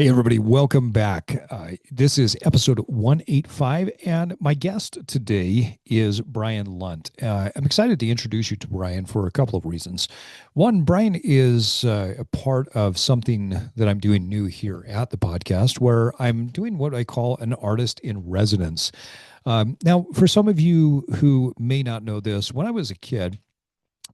Hey, everybody, welcome back. This is episode 185, and my guest today is Brian Lunt. I'm excited to introduce you to Brian for a couple of reasons. One, Brian is a part of something that I'm doing new here at the podcast, where I'm doing what I call an artist in residence. Now, for some of you who may not know this, when I was a kid,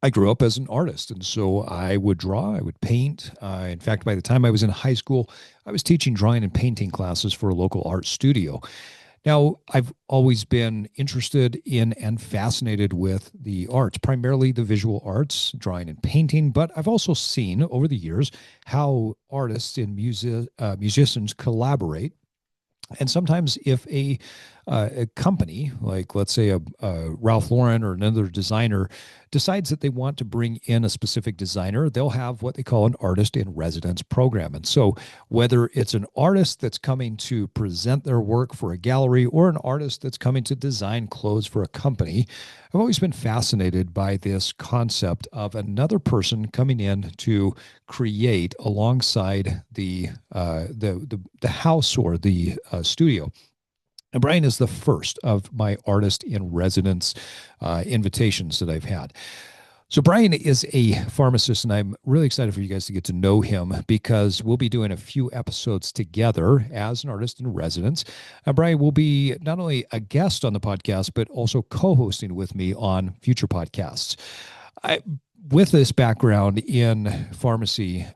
I grew up as an artist, and so I would draw, I would paint. In fact, by the time I was in high school, I was teaching drawing and painting classes for a local art studio. Now, I've always been interested in and fascinated with the arts, primarily the visual arts, drawing and painting, but I've also seen over the years how artists and musicians collaborate. And sometimes, if a company, like let's say a Ralph Lauren or another designer, decides that they want to bring in a specific designer, they'll have what they call an artist in residence program. And so, whether it's an artist that's coming to present their work for a gallery or an artist that's coming to design clothes for a company, I've always been fascinated by this concept of another person coming in to create alongside the house or the studio. And Brian is the first of my artist in residence invitations that I've had. So Brian is a pharmacist, and I'm really excited for you guys to get to know him because we'll be doing a few episodes together as an artist in residence. Brian will be not only a guest on the podcast, but also co-hosting with me on future podcasts. With this background in pharmacy,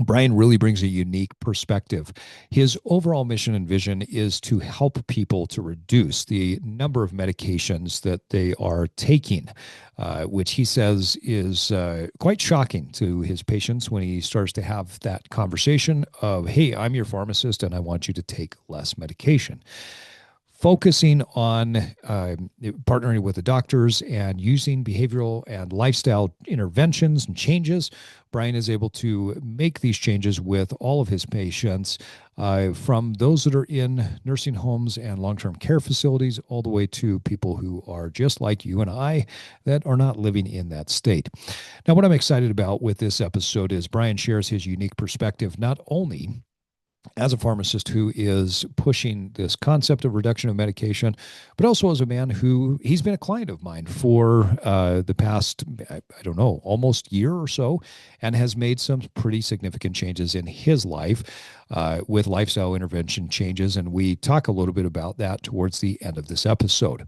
Brian really brings a unique perspective. His overall mission and vision is to help people to reduce the number of medications that they are taking, which he says is quite shocking to his patients when he starts to have that conversation of, hey, I'm your pharmacist and I want you to take less medication. Focusing on partnering with the doctors and using behavioral and lifestyle interventions and changes, Brian is able to make these changes with all of his patients, from those that are in nursing homes and long-term care facilities, all the way to people who are just like you and I that are not living in that state. Now, what I'm excited about with this episode is Brian shares his unique perspective, not only as a pharmacist who is pushing this concept of reduction of medication, but also as a man who he's been a client of mine for the past, I don't know, almost year or so, and has made some pretty significant changes in his life with lifestyle intervention changes. And we talk a little bit about that towards the end of this episode.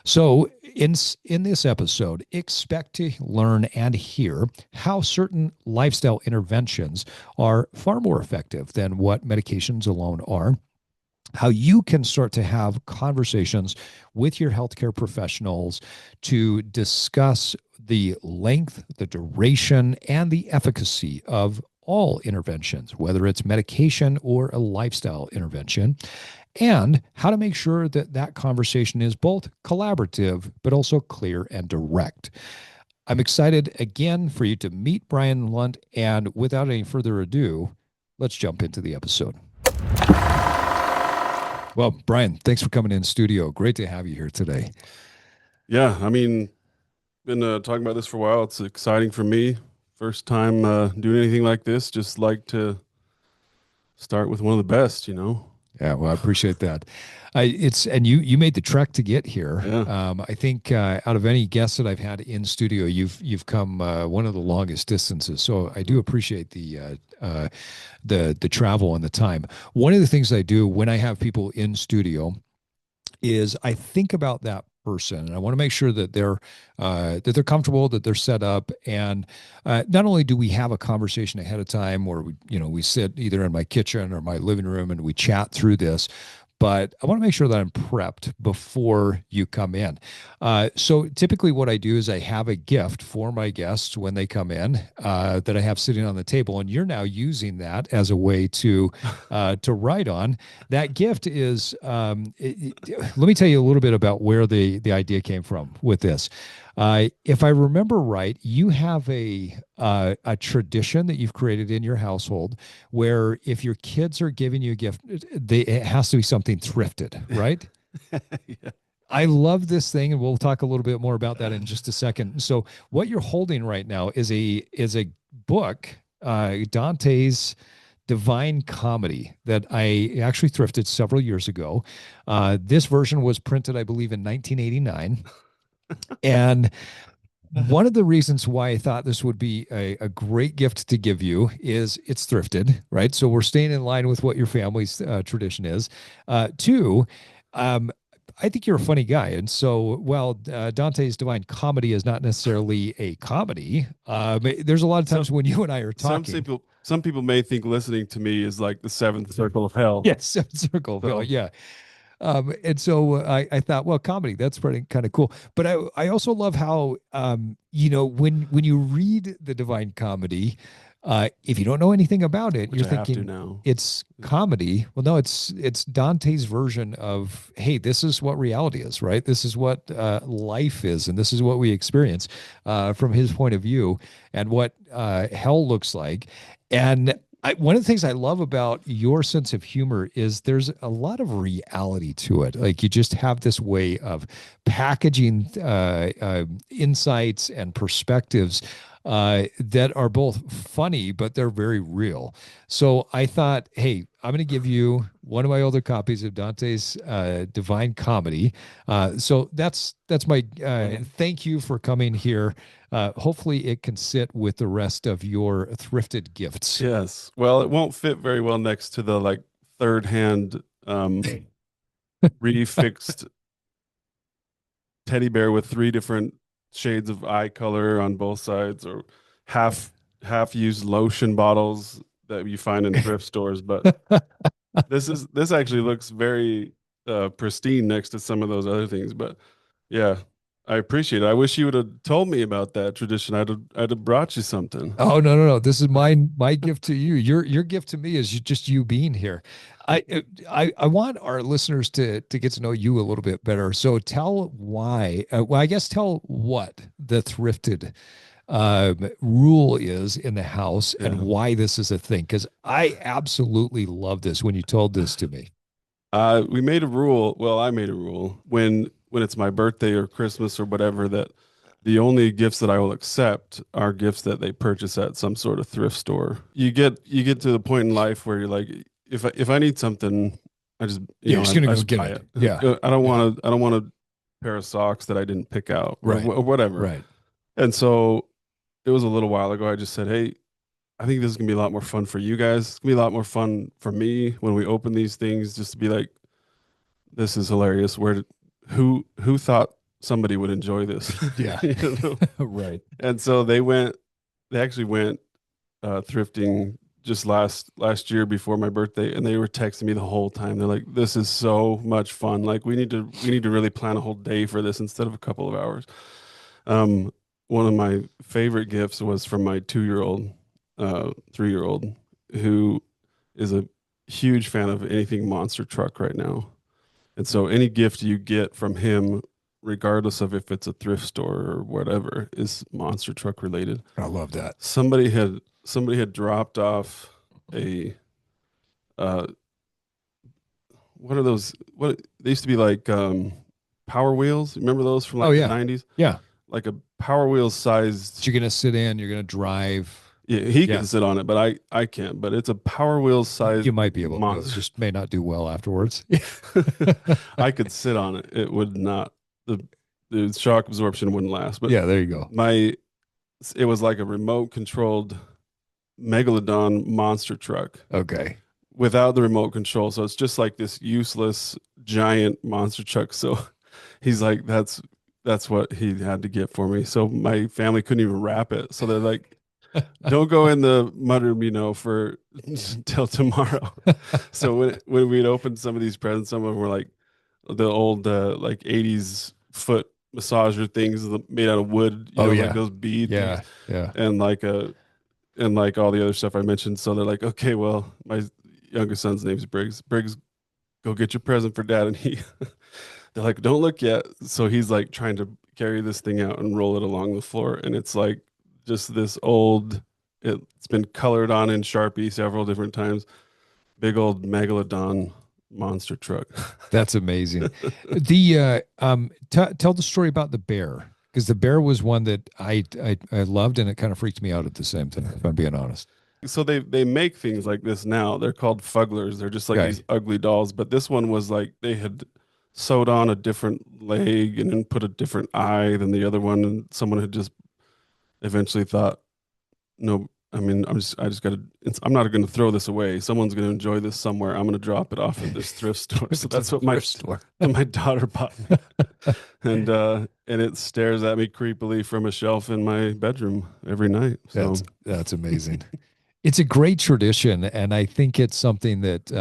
So in this episode, expect to learn and hear how certain lifestyle interventions are far more effective than what medications alone are, how you can start to have conversations with your healthcare professionals to discuss the length, the duration, and the efficacy of all interventions, whether it's medication or a lifestyle intervention, and how to make sure that that conversation is both collaborative but also clear and direct. I'm excited again for you to meet Brian Lunt, and without any further ado, let's jump into the episode. Well, Brian, thanks for coming in studio. Great to have you here today. Yeah, I mean, been talking about this for a while. It's exciting for me. First time doing anything like this. Just like to start with one of the best, you know. Yeah, well, I appreciate that. And you made the trek to get here. Yeah. I think out of any guests that I've had in studio, you've come one of the longest distances. So I do appreciate the travel and the time. One of the things I do when I have people in studio is I think about that person, and I want to make sure that they're comfortable, that they're set up, and not only do we have a conversation ahead of time where we sit either in my kitchen or my living room and we chat through this, but I want to make sure that I'm prepped before you come in. So typically what I do is I have a gift for my guests when they come in that I have sitting on the table, and you're now using that as a way to write on. That gift is, let me tell you a little bit about where the idea came from with this. If I remember right, you have a tradition that you've created in your household where if your kids are giving you a gift, it has to be something thrifted, right? Yeah. I love this thing, and we'll talk a little bit more about that in just a second. So, what you're holding right now is a book, Dante's Divine Comedy that I actually thrifted several years ago. This version was printed, I believe, in 1989. And one of the reasons why I thought this would be a great gift to give you is it's thrifted, right? So we're staying in line with what your family's tradition is. Two, um, I think you're a funny guy. And so, while Dante's Divine Comedy is not necessarily a comedy, there's a lot of Some times when you and I are some talking. people some people may think listening to me is like the seventh circle of hell. Yes, circle of hell. So Yeah. And so I thought, well, comedy, that's pretty kind of cool. But I also love how, when you read the Divine Comedy, if you don't know anything about it, which you're I have to thinking now. it's comedy. Well, no, it's Dante's version of, hey, this is what reality is, right? This is what life is, and this is what we experience from his point of view, and what hell looks like. And one of the things I love about your sense of humor is there's a lot of reality to it. Like you just have this way of packaging insights and perspectives that are both funny, but they're very real. So I thought, hey, I'm going to give you one of my older copies of Dante's Divine Comedy. So that's my Well, thank you for coming here. Hopefully, it can sit with the rest of your thrifted gifts. yes. Well, it won't fit very well next to the like third hand refixed teddy bear with three different shades of eye color on both sides, or half half used lotion bottles that you find in thrift stores. But this actually looks very pristine next to some of those other things. But yeah, I appreciate it. I wish you would have told me about that tradition. I'd have brought you something. Oh, no, no, no! This is my gift to you. Your gift to me is just you being here. I want our listeners to get to know you a little bit better. So tell why. Well, I guess tell what the thrifted rule is in the house and Yeah. why this is a thing. Because I absolutely love this when you told this to me. We made a rule. Well, I made a rule when it's my birthday or Christmas or whatever, that the only gifts that I will accept are gifts that they purchase at some sort of thrift store. You get to the point in life where you're like, if I need something, I just You're just gonna I go just get buy it. it. Yeah, yeah. I don't want a pair of socks that I didn't pick out, or, Right, or whatever. right. And so it was a little while ago. I just said, hey, I think this is gonna be a lot more fun for you guys. It's gonna be a lot more fun for me when we open these things, just to be like, this is hilarious. Who thought somebody would enjoy this? Yeah, You know? right. And so they actually went thrifting just last year before my birthday, and they were texting me the whole time. They're like, this is so much fun. Like we need to really plan a whole day for this instead of a couple of hours. Um, One of my favorite gifts was from my 2-year-old, 3-year-old, who is a huge fan of anything monster truck right now. And so any gift you get from him, regardless of if it's a thrift store or whatever, is monster truck related. I love that. Somebody had dropped off a uh what are those, what they used to be like, Power Wheels. Remember those from Oh like the yeah, 90s? yeah. Like a Power Wheels But sized. you're gonna sit in. You're gonna drive. Yeah, he Yeah, can sit on it, but I can't. But it's a Power Wheels you sized might be able to. monster. Just may not do well afterwards. I could sit on it. It would not, the shock absorption wouldn't last. But Yeah, there you go. my it was like a remote controlled megalodon monster truck Okay. without the remote control. So it's just like this useless giant monster truck. So he's like, that's what he had to get for me. So my family couldn't even wrap it. So they're like, don't go in the mudroom, for until tomorrow. So when we'd opened some of these presents, some of them were like the old like 80s foot massager things made out of wood, Oh like yeah, those bead things, yeah, yeah. and like all the other stuff I mentioned. So they're like, okay, well, my younger son's name's Briggs. Briggs, go get your present for dad. And they're like, don't look yet. So he's like trying to carry this thing out and roll it along the floor. And it's like just this old, it's been colored on in Sharpie several different times. Big old megalodon monster truck. That's amazing. The tell the story about the bear because the bear was one that I loved and it kind of freaked me out at the same time. If I'm being honest. so they make things like this now. They're called fugglers. They're just like these Okay. ugly dolls. But this one was like they had sewed on a different leg and then put a different eye than the other one, and someone had just eventually thought, no, I mean, I just gotta, I'm not gonna throw this away. Someone's gonna enjoy this somewhere. I'm gonna drop it off at this thrift store. If So it's a that's thrift store. what my daughter bought me. And it stares at me creepily from a shelf in my bedroom every night. So That's amazing. It's a great tradition, and I think it's something that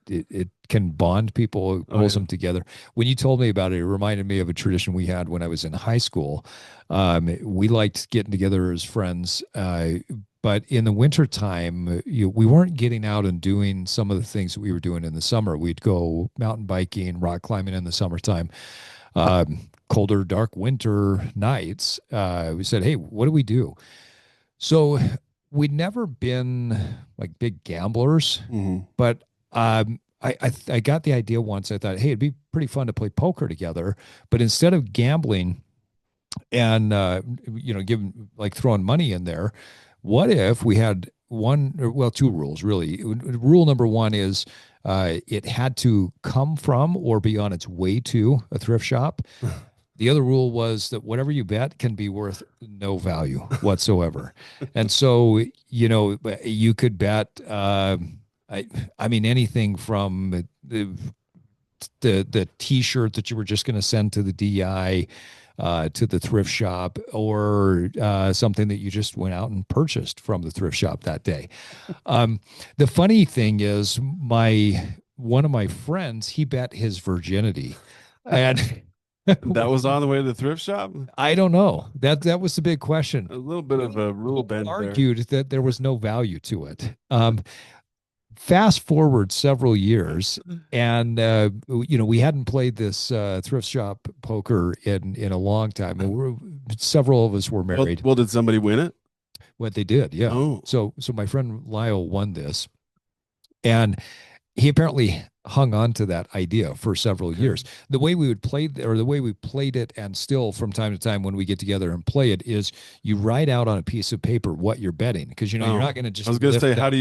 it can bond people, it oh pulls yeah. them together. When you told me about it, it reminded me of a tradition we had when I was in high school. We liked getting together as friends, but in the wintertime, we weren't getting out and doing some of the things that we were doing in the summer. We'd go mountain biking, rock climbing in the summertime. Colder, dark winter nights, we said, "Hey, what do we do?" So we'd never been like big gamblers, Hmm. but I got the idea once. I thought, hey, it'd be pretty fun to play poker together, but instead of gambling and giving like throwing money in there, what if we had one or well two rules really? Rule number one is it had to come from or be on its way to a thrift shop. The other rule was that whatever you bet can be worth no value whatsoever. And so, you could bet, I, I mean, anything from the T-shirt that you were just going to send to the DI, to the thrift shop, or something that you just went out and purchased from the thrift shop that day. The funny thing is, my one of my friends, he bet his virginity, and That was on the way to the thrift shop. I don't know. That was the big question. A little bit of a rule He bend there. argued that there was no value to it. Fast forward several years, and we hadn't played this thrift shop poker in a long time. Several of us were married. Well, did somebody win it? What they did, yeah. Oh, So my friend Lyle won this, and he apparently hung on to that idea for several okay. years. The way we would play, or the way we played it, and still from time to time when we get together and play it, is you write out on a piece of paper what you're betting, because you're Oh, not going to I just was gonna lift say, that. how do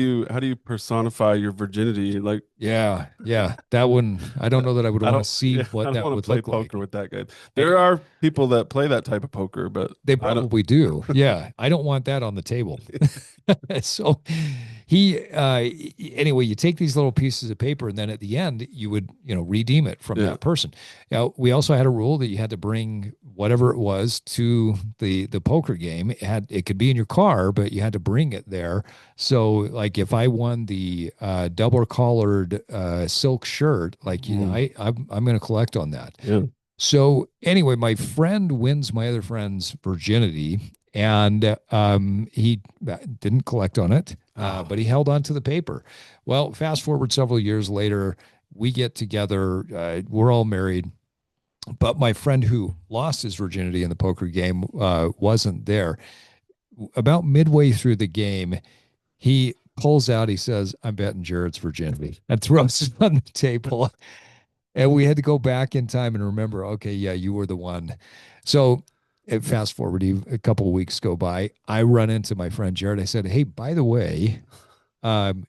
you personify your virginity? Like, Yeah, yeah, that one. I don't know that I would I want to don't, see yeah, I what don't that want to would play look poker like. with that guy. And There are people that play that type of poker, but they I don't. probably do. Yeah, I don't want that on the table. So he anyway, you take these little pieces of paper, and then at the end you would redeem it from Yeah. that person. Now we also had a rule that you had to bring whatever it was to the poker game. It could be in your car, but you had to bring it there. So like if I won the double collared silk shirt, like Mm, I'm going to collect on that. yeah. So anyway, my friend wins my other friend's virginity, and he didn't collect on it, Oh, but he held on to the paper. Well, fast forward several years later, we get together. We're all married, but my friend who lost his virginity in the poker game wasn't there. About midway through the game, he pulls out. He says, "I'm betting Jared's virginity," and throws it on the table. And we had to go back in time and remember, okay, yeah, you were the one. So fast forward, a couple of weeks go by. I run into my friend Jared. I said, hey, by the way, um,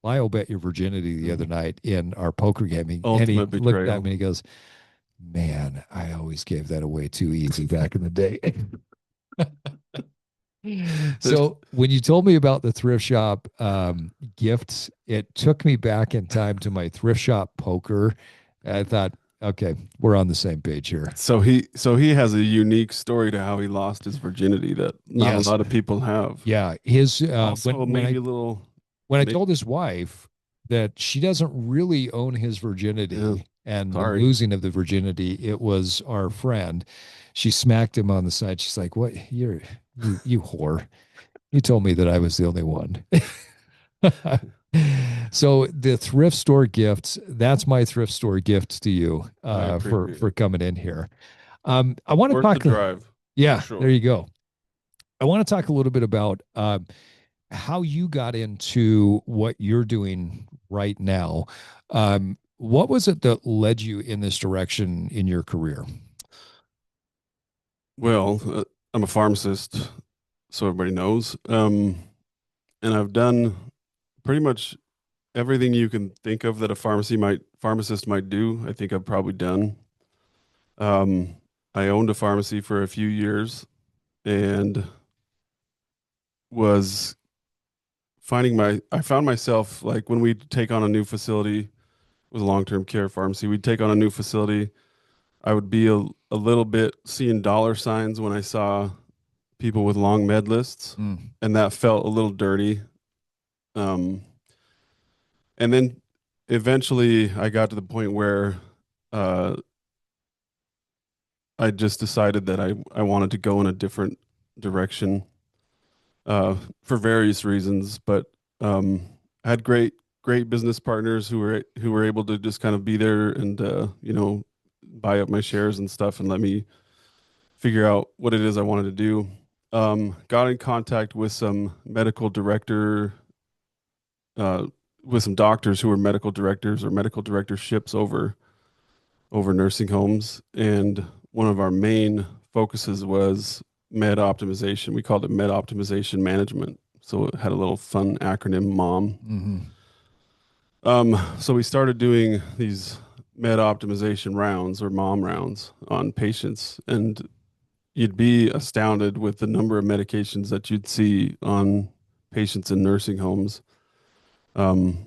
Lyle bet your virginity the other mm, night in our poker game. And he ultimate looked at betrayal. me and he goes, man, I always gave that away too easy back in the day. There's So when you told me about the thrift shop gifts, it took me back in time to my thrift shop poker. I thought, okay, we're on the same page here. so he has a unique story to how he lost his virginity that not a Yes, lot of people have. yeah. His Also, maybe a little, when I maybe, told his wife that she doesn't really own his yeah. virginity, and the Sorry. losing of the virginity, it was our friend. She smacked him on the side. She's like, "What? You whore! You told me that I was the only one." So the thrift store gifts, that's my thrift store gift to you I for appreciate it. coming in here. I want to Worth the talk. drive for Yeah, there sure. you go. I want to talk a little bit about how you got into what you're doing right now. What was it that led you in this direction in your career? Well, I'm a pharmacist, so everybody knows. and I've done pretty much everything you can think of that a pharmacist might do. I think I've probably done. Um, I owned a pharmacy for a few years and was I found myself like when we take on a new facility with a long-term care pharmacy, we'd take on a new facility. I would be a little bit seeing dollar signs when I saw people with long med lists, Mm. and that felt a little dirty. Um, and then eventually I got to the point where uh, I just decided that I wanted to go in a different direction for various reasons, but I had great business partners who were able to just kind of be there and buy up my shares and stuff and let me figure out what it is I wanted to do. Got in contact uh, with some doctors who were medical directors or medical directorships over nursing homes, and one of our main focuses was med optimization. We called it med optimization management. So it had a little fun acronym, MOM. Mm-hmm. So we started doing these med optimization rounds or MOM rounds on patients, and you'd be astounded with the number of medications that you'd see on patients in nursing homes. Um,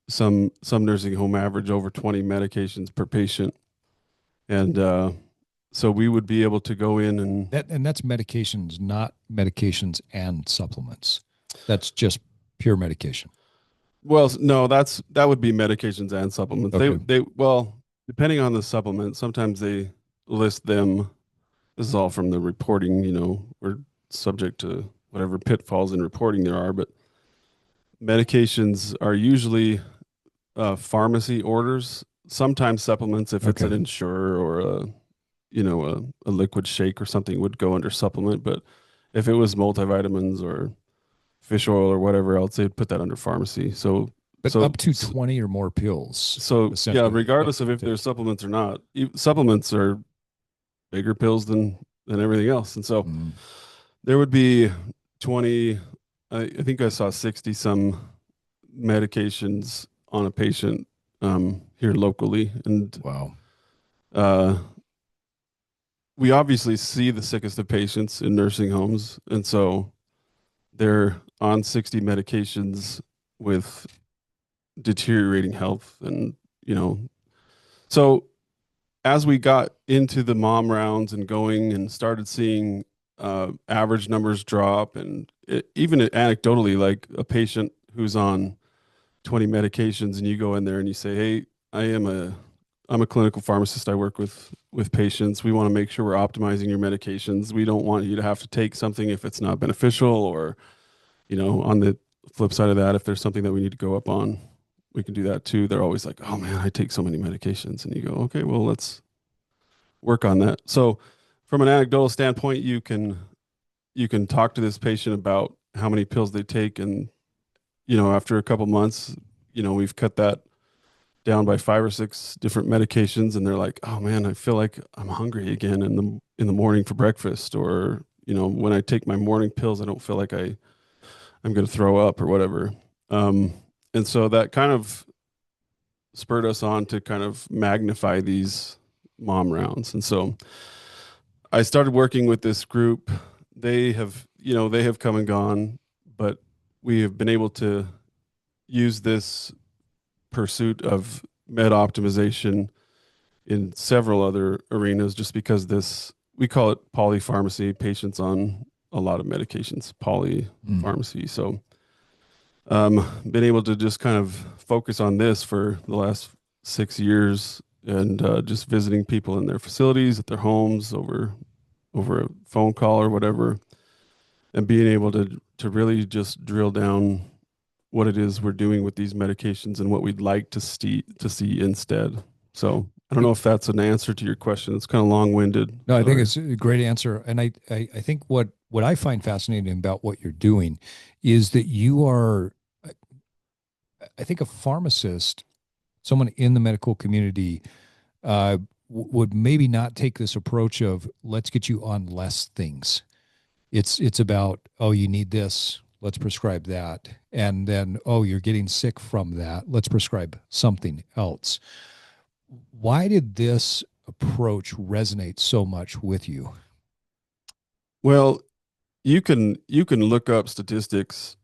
some nursing home average over 20 medications per patient, and so we would be able to go in and That's medications, not medications and supplements. That's just pure medication. well, no, that would be medications and supplements. Okay. Well, depending on the supplement, sometimes they list them. This is all from the reporting, we're subject to whatever pitfalls in reporting there are, but medications are usually pharmacy orders, sometimes supplements if it's Okay. an insurer or a liquid shake or something would go under supplement, but if it was multivitamins or fish oil or whatever else, they'd put that under pharmacy. But up to 20 or more pills, Yeah, essentially. regardless of if there's supplements or not, supplements are bigger pills than everything else. And so Mm, there would be 20, I think I saw 60 some medications on a patient here locally. And wow. uh, we obviously see the sickest of patients in nursing homes. And so they're on 60 medications with deteriorating health. And, so as we got into the mom rounds and going and started seeing average numbers drop, and even anecdotally, like a patient who's on 20 medications, and you go in there and you say, "Hey, I'm a clinical pharmacist. I work with patients. We want to make sure we're optimizing your medications. We don't want you to have to take something if it's not beneficial, or on the flip side of that, if there's something that we need to go up on, we can do that too." They're always like, "Oh man, I take so many medications," and you go, "Okay, well let's work on that." So from an anecdotal standpoint, you can talk to this patient about how many pills they take, and after a couple months, we've cut that down by 5 or 6 different medications, and they're like, "Oh man, I feel like I'm hungry again in the morning for breakfast," or when I take my morning pills, I don't feel like I'm going to throw up or whatever. Um, and so that kind of spurred us on to kind of magnify these mom rounds. And so I started working with this group. They have come and gone, but we have been able to use this pursuit of med optimization in several other arenas just because we call it polypharmacy, patients on a lot of medications, Mm. polypharmacy. So been able to just kind of focus on this for the last 6 years, and just visiting people in their facilities, at their homes, over a phone call or whatever, and being able to really just drill down what it is we're doing with these medications and what we'd like to see instead. So I don't know if that's an answer to your question. It's kind of long winded. No, I think Sorry. it's a great answer. And I think what I find fascinating about what you're doing is that you are, I think a pharmacist, someone in the medical community, would maybe not take this approach of let's get you on less things. It's about, oh, you need this. Let's prescribe that. And then, oh, you're getting sick from that. Let's prescribe something else. Why did this approach resonate so much with you? Well, you can look up statistics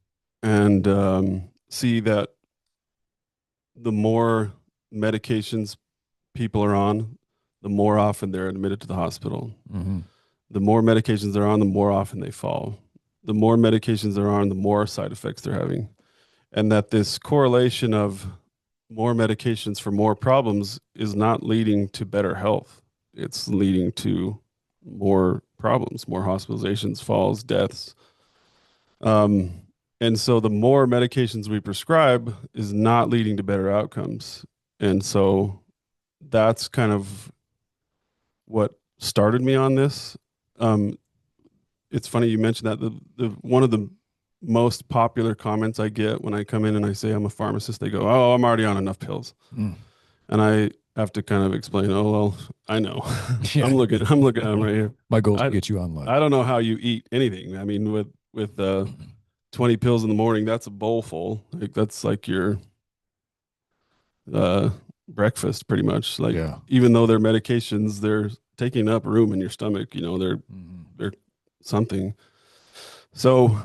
and see that the more medications people are on, the more often they're admitted to the hospital. Mm-hmm. The more medications they're on, the more often they fall. The more medications they're on, the more side effects they're having. And that this correlation of more medications for more problems is not leading to better health. It's leading to more problems, more hospitalizations, falls, deaths. Um, and so the more medications we prescribe is not leading to better outcomes. And so that's kind of what started me on this. Um, it's funny you mentioned that the one of the most popular comments I get when I come in and I say I'm a pharmacist, they go, "Oh, I'm already on enough pills," Mm. and I have to kind of explain, "Oh, well, I know, Yeah. I'm looking at them right here. My goal is to I get you online. I don't know how you eat anything. I mean, with 20 pills in the morning, that's a bowl full. Like that's like your uh breakfast pretty much. Like Yeah. even though they're medications, they're taking up room in your stomach. Mm-hmm. They're something. So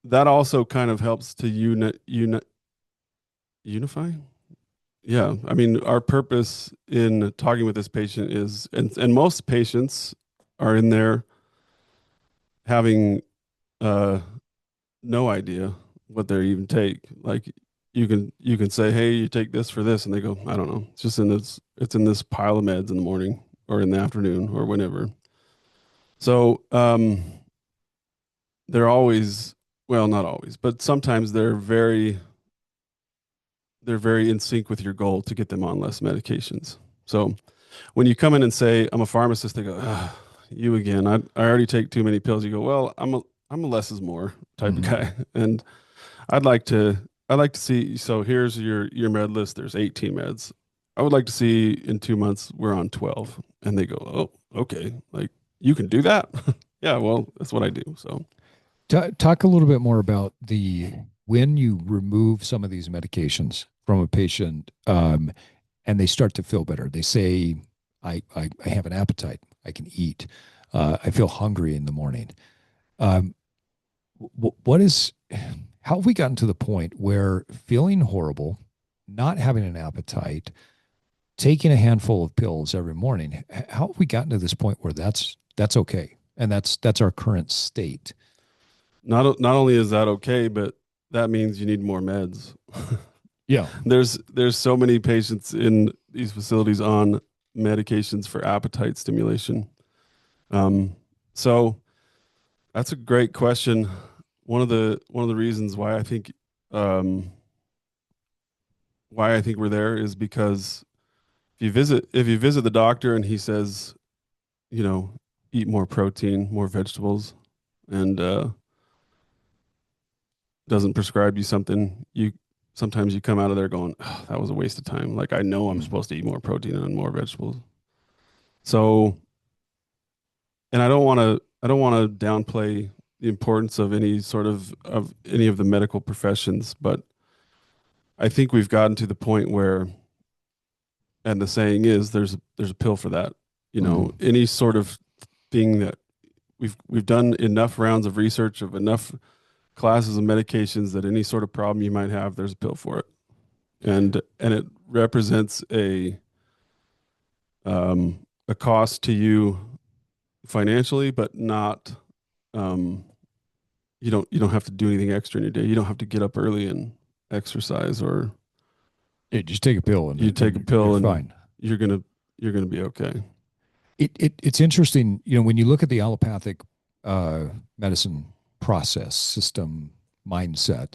that also kind of helps to unify. Yeah, I mean, our purpose in talking with this patient is, and most patients are in there having uh, no idea what they even take. Like you can say, hey, you take this for this, and they go, I don't know. It's in this pile of meds in the morning or in the afternoon or whenever. So they're always, well, not always, but sometimes they're very in sync with your goal to get them on less medications. So when you come in and say, I'm a pharmacist, they go, ah, you again. I already take too many pills. You go, well, I'm a less is more type of Mm-hmm. guy. And I'd like to I'd like to see, so here's your med list. There's 18 meds. I would like to see in 2 months we're on 12. And they go, oh, okay. Like you can do that? Yeah, well, that's what I do. So Talk a little bit more about the when you remove some of these medications from a patient, and they start to feel better. They say, I have an appetite. I can eat. I feel hungry in the morning. Um, what is, how have we gotten to the point where feeling horrible, not having an appetite, taking a handful of pills every morning, how have we gotten to this point where that's okay? And that's our current state. not only is that okay, but that means you need more meds. Yeah. There's so many patients in these facilities on medications for appetite stimulation. Um, so that's a great question. One of the reasons um, why I think we're there is because if you visit the doctor and he says, you know, eat more protein, more vegetables, and doesn't prescribe you something, you sometimes you come out of there going, oh, that was a waste of time. Like I know I'm Mm. supposed to eat more protein and more vegetables. So, and I don't want to downplay the importance of any of the medical professions, but I think we've gotten to the point where, and the saying is, there's a pill for that. Mm. Any sort of thing that we've done enough rounds of research of enough classes of medications that any sort of problem you might have, there's a pill for it, and it represents a cost to you financially, but not um, you don't have to do anything extra in your day. You don't have to get up early and exercise, or Yeah, just take a pill you take a you're pill and fine. you're gonna you're gonna be okay. It's interesting, when you look at the allopathic uh, medicine process, system, mindset,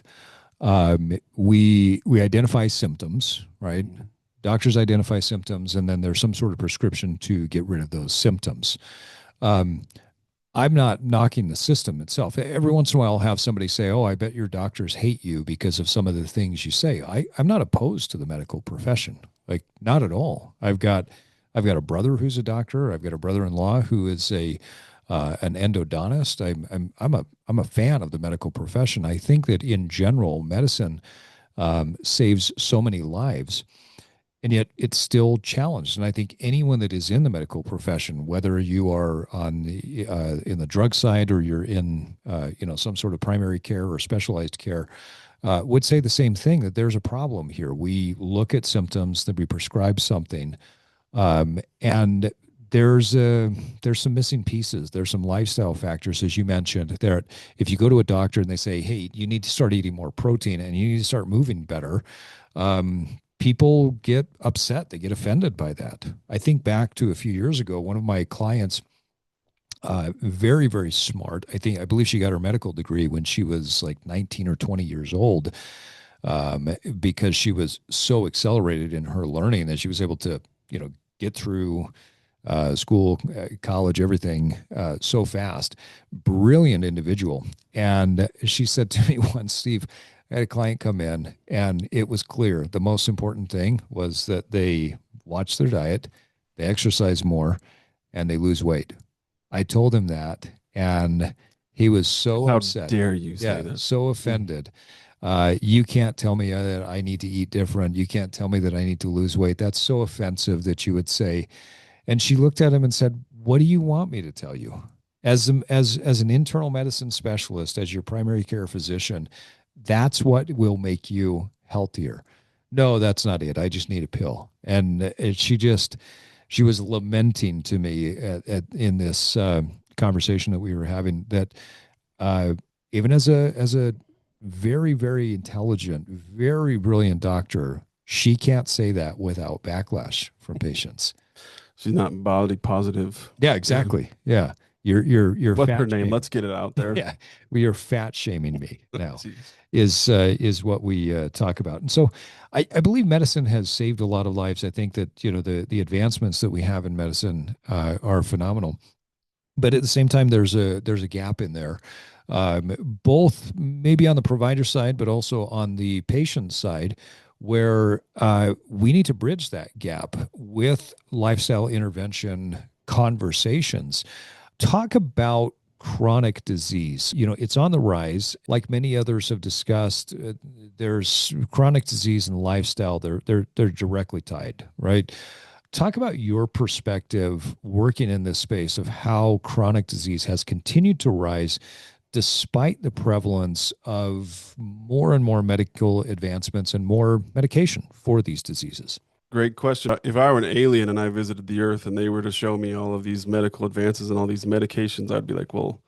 we identify symptoms, right? Doctors identify symptoms, and then there's some sort of prescription to get rid of those symptoms. Um, I'm not knocking the system itself. Every once in a while, I'll have somebody say, "Oh, I bet your doctors hate you because of some of the things you say." I'm not opposed to the medical profession, like not at all. I've got a brother who's a doctor. I've got a brother-in-law who is a an endodontist. I'm a fan of the medical profession. I think that in general, medicine saves so many lives, and yet it's still challenged. And I think anyone that is in the medical profession, whether you are on the in the drug side or you're in some sort of primary care or specialized care, would say the same thing, that there's a problem here. We look at symptoms, that we prescribe something, and there's some missing pieces. There's some lifestyle factors, as you mentioned. There, if you go to a doctor and they say, "Hey, you need to start eating more protein and you need to start moving better," people get upset. They get offended by that. I think back to a few years ago, one of my clients, very, very smart. I believe she got her medical degree when she was like 19 or 20 years old, because she was so accelerated in her learning that she was able to, get through school, college, everything so fast. Brilliant individual. And she said to me once, Steve, I had a client come in and it was clear the most important thing was that they watch their diet, they exercise more, and they lose weight. I told him that, and he was so How upset. dare you say Yeah, that? so offended. You can't tell me that I need to eat different. You can't tell me that I need to lose weight. That's so offensive that you would say. And she looked at him and said, "What do you want me to tell you? As an internal medicine specialist, as your primary care physician, that's what will make you healthier." No, that's not it. I just need a pill. And she was lamenting to me in this conversation that we were having, that uh, even as a very, very intelligent, very brilliant doctor, she can't say that without backlash from patients. She's not body positive. Yeah, Yeah. exactly. Yeah. You're What's her fat name? shaming. Let's get it out there. Yeah. We are fat shaming me now, Jeez. is what we talk about. And so I believe medicine has saved a lot of lives. I think that, the advancements that we have in medicine are phenomenal. But at the same time, there's a gap in there, both maybe on the provider side, but also on the patient side, where we need to bridge that gap with lifestyle intervention conversations. Talk about chronic disease. It's on the rise. Like many others have discussed, there's chronic disease and lifestyle. They're directly tied, right? Talk about your perspective working in this space of how chronic disease has continued to rise despite the prevalence of more and more medical advancements and more medication for these diseases. Great question. If I were an alien and I visited the Earth and they were to show me all of these medical advances and all these medications, I'd be like, well,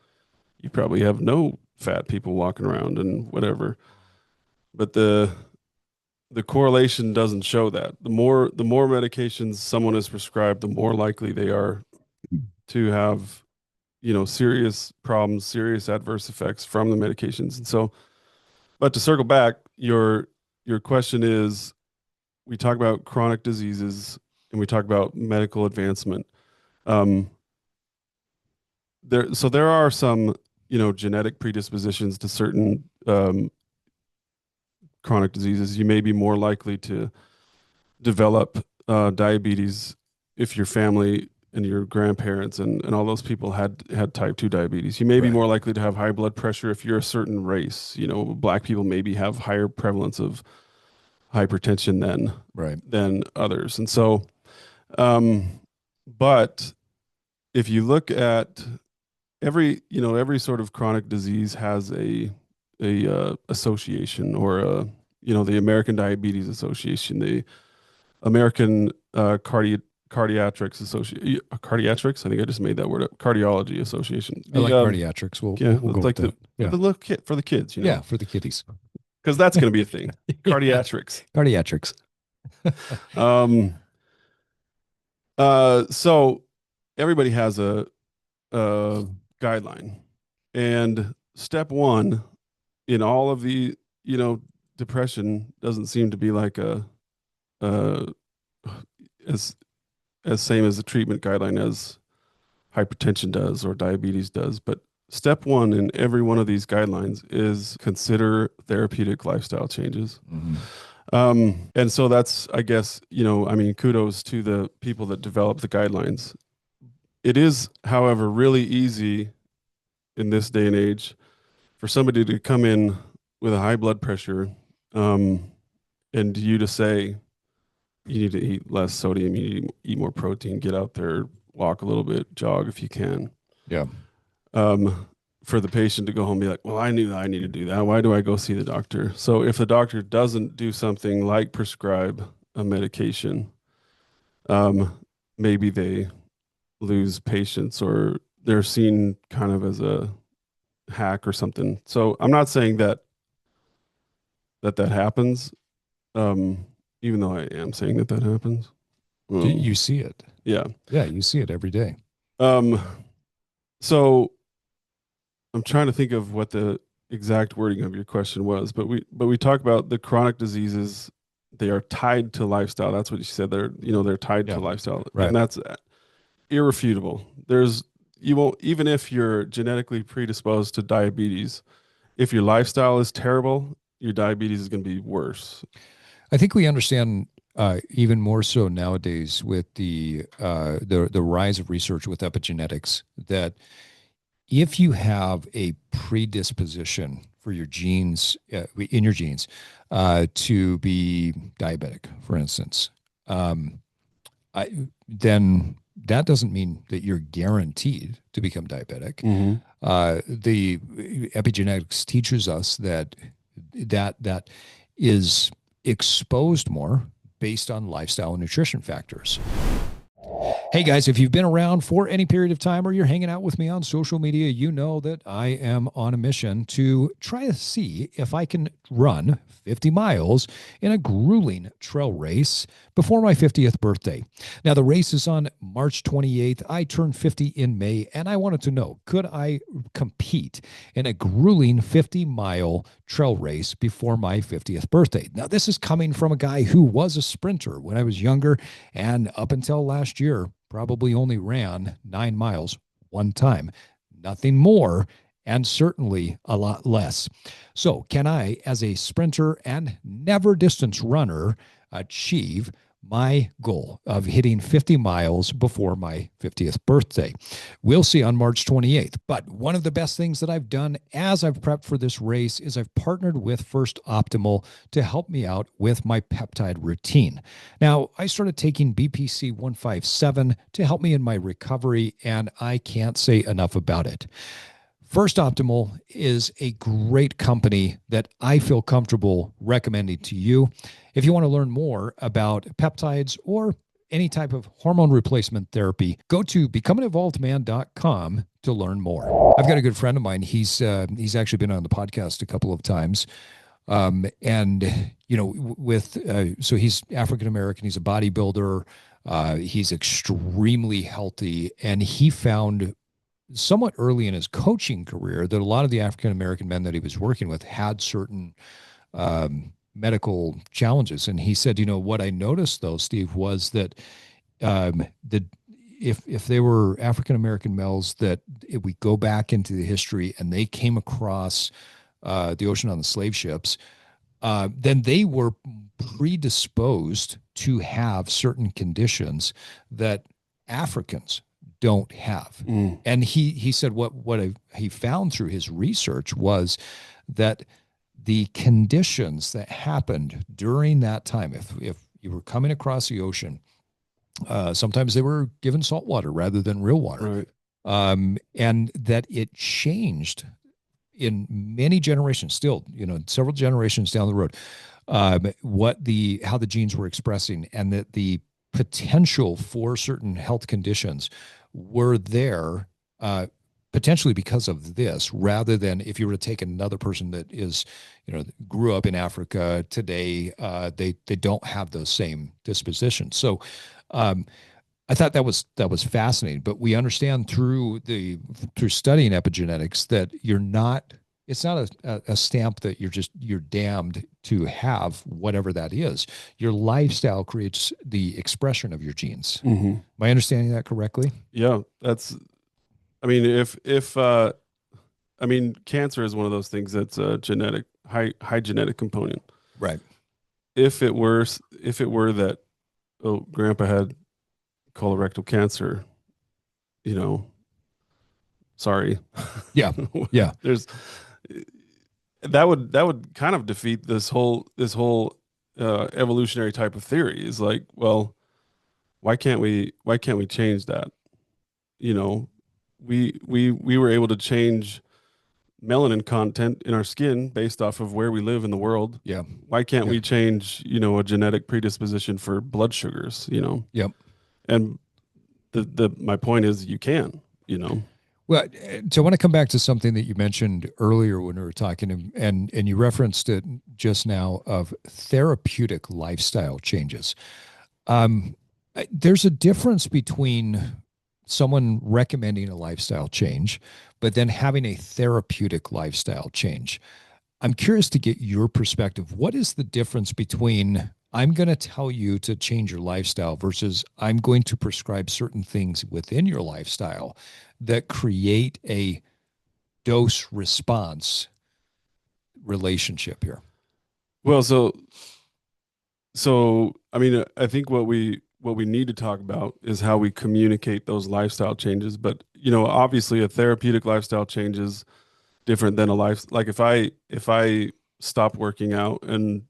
you probably have no fat people walking around and whatever. But the correlation doesn't show that. The more medications someone is prescribed, the more likely they are to have, serious problems, serious adverse effects from the medications. And so, but to circle back, your question is, we talk about chronic diseases and we talk about medical advancement. Um, there are some, genetic predispositions to certain chronic diseases. You may be more likely to develop diabetes if your family and your grandparents and all those people had type 2 diabetes. You may be Correct. more likely to have high blood pressure if you're a certain race. Black people maybe have higher prevalence of hypertension Right. than others. And so, um, but if you look at every sort of chronic disease has a association, or the American Diabetes Association, the American Cardiatrics Association, Cardiatrics. I think I just made that word up. Cardiology Association. I The like cardiatrics. Yeah, We'll go it's with like that. Yeah. the little kid for the kids, Yeah. For the kiddies. because that's going to be a thing. Yeah. Cardiatrics. Cardiatrics. Um. So everybody has a guideline, and step one in all of the depression doesn't seem to be like uh as same as the treatment guideline as hypertension does or diabetes does. But step one in every one of these guidelines is consider therapeutic lifestyle changes. Mhm. And so that's, I guess, I mean, kudos to the people that develop the guidelines. It is, however, really easy in this day and age for somebody to come in with a high blood pressure, um, and you to say you need to eat less sodium, you need to eat more protein, get out there, walk a little bit, jog if you can. Yeah. Um, for the patient to go home and be like, well, I knew I need to do that. Why do I go see the doctor? So if the doctor doesn't do something like prescribe a medication, um, maybe they lose patients or they're seen kind of as a hack or something. So I'm not saying that happens, um, even though I am saying that happens. You Um, see it. yeah. Yeah, you see it every day. Um, so I'm trying to think of what the exact wording of your question was, but we talk about the chronic diseases. They are tied to lifestyle. That's what you said. They're tied Yeah. to lifestyle, Right. and that's irrefutable. There's you won't even if you're genetically predisposed to diabetes, if your lifestyle is terrible, your diabetes is going to be worse. I think we understand even more so nowadays with the rise of research with epigenetics that if you have a predisposition for your genes in your genes to be diabetic, for instance, um, then that doesn't mean that you're guaranteed to become diabetic. Mm-hmm. The epigenetics teaches us that that is exposed more based on lifestyle and nutrition factors. Hey guys, if you've been around for any period of time or you're hanging out with me on social media, you know that I am on a mission to try to see if I can run 50 miles in a grueling trail race before my 50th birthday. Now, the race is on March 28th. I turned 50 in May, and I wanted to know, could I compete in a grueling 50-mile trail race before my 50th birthday? Now, this is coming from a guy who was a sprinter when I was younger, and up until last year, probably only ran 9 miles one time, nothing more, and certainly a lot less. So, can I, as a sprinter and never distance runner, achieve my goal of hitting 50 miles before my 50th birthday? We'll see on March 28th. But one of the best things that I've done as I've prepped for this race is I've partnered with First Optimal to help me out with my peptide routine. Now, I started taking BPC 157 to help me in my recovery, and I can't say enough about it. First Optimal is a great company that I feel comfortable recommending to you. If you want to learn more about peptides or any type of hormone replacement therapy, go to becomeanevolvedman.com to learn more. I've got a good friend of mine. He's actually been on the podcast a couple of times. And so he's African American. He's a bodybuilder. He's extremely healthy, and he found somewhat early in his coaching career that a lot of the African American men that he was working with had certain medical challenges. And he said, what I noticed though, Steve, was that the if they were African American males that if we go back into the history and they came across the ocean on the slave ships, then they were predisposed to have certain conditions that Africans don't have. Mm. And he said he found through his research was that the conditions that happened during that time, if you were coming across the ocean, sometimes they were given salt water rather than real water, Right. and that it changed in many generations, still, several generations down the road, how the genes were expressing, and that the potential for certain health conditions were there, potentially because of this, rather than if you were to take another person that is, grew up in Africa today, they don't have those same dispositions. So, I thought that was fascinating. But we understand through studying epigenetics that it's not a stamp that you're damned to have whatever that is. Your lifestyle creates the expression of your genes. Mm-hmm. Am I understanding that correctly? Yeah, that's. I mean, if I mean, cancer is one of those things that's a high genetic component. Right. If it were that, oh, Grandpa had colorectal cancer, you know, sorry. Yeah. Yeah. There's that would kind of defeat this whole evolutionary type of theory. Is like, well, why can't we change that? You know, we were able to change melanin content in our skin based off of where we live in the world. Yeah. Why can't Yep. we change, a genetic predisposition for blood sugars, Yep. And the my point is you can, you know. Well, so I want to come back to something that you mentioned earlier when we were talking, and you referenced it just now of therapeutic lifestyle changes. Um, there's a difference between someone recommending a lifestyle change, but then having a therapeutic lifestyle change. I'm curious to get your perspective. What is the difference between I'm going to tell you to change your lifestyle versus I'm going to prescribe certain things within your lifestyle that create a dose response relationship here? Well, so I mean, I think what we need to talk about is how we communicate those lifestyle changes. But obviously, a therapeutic lifestyle change is different than a life. Like if I stop working out and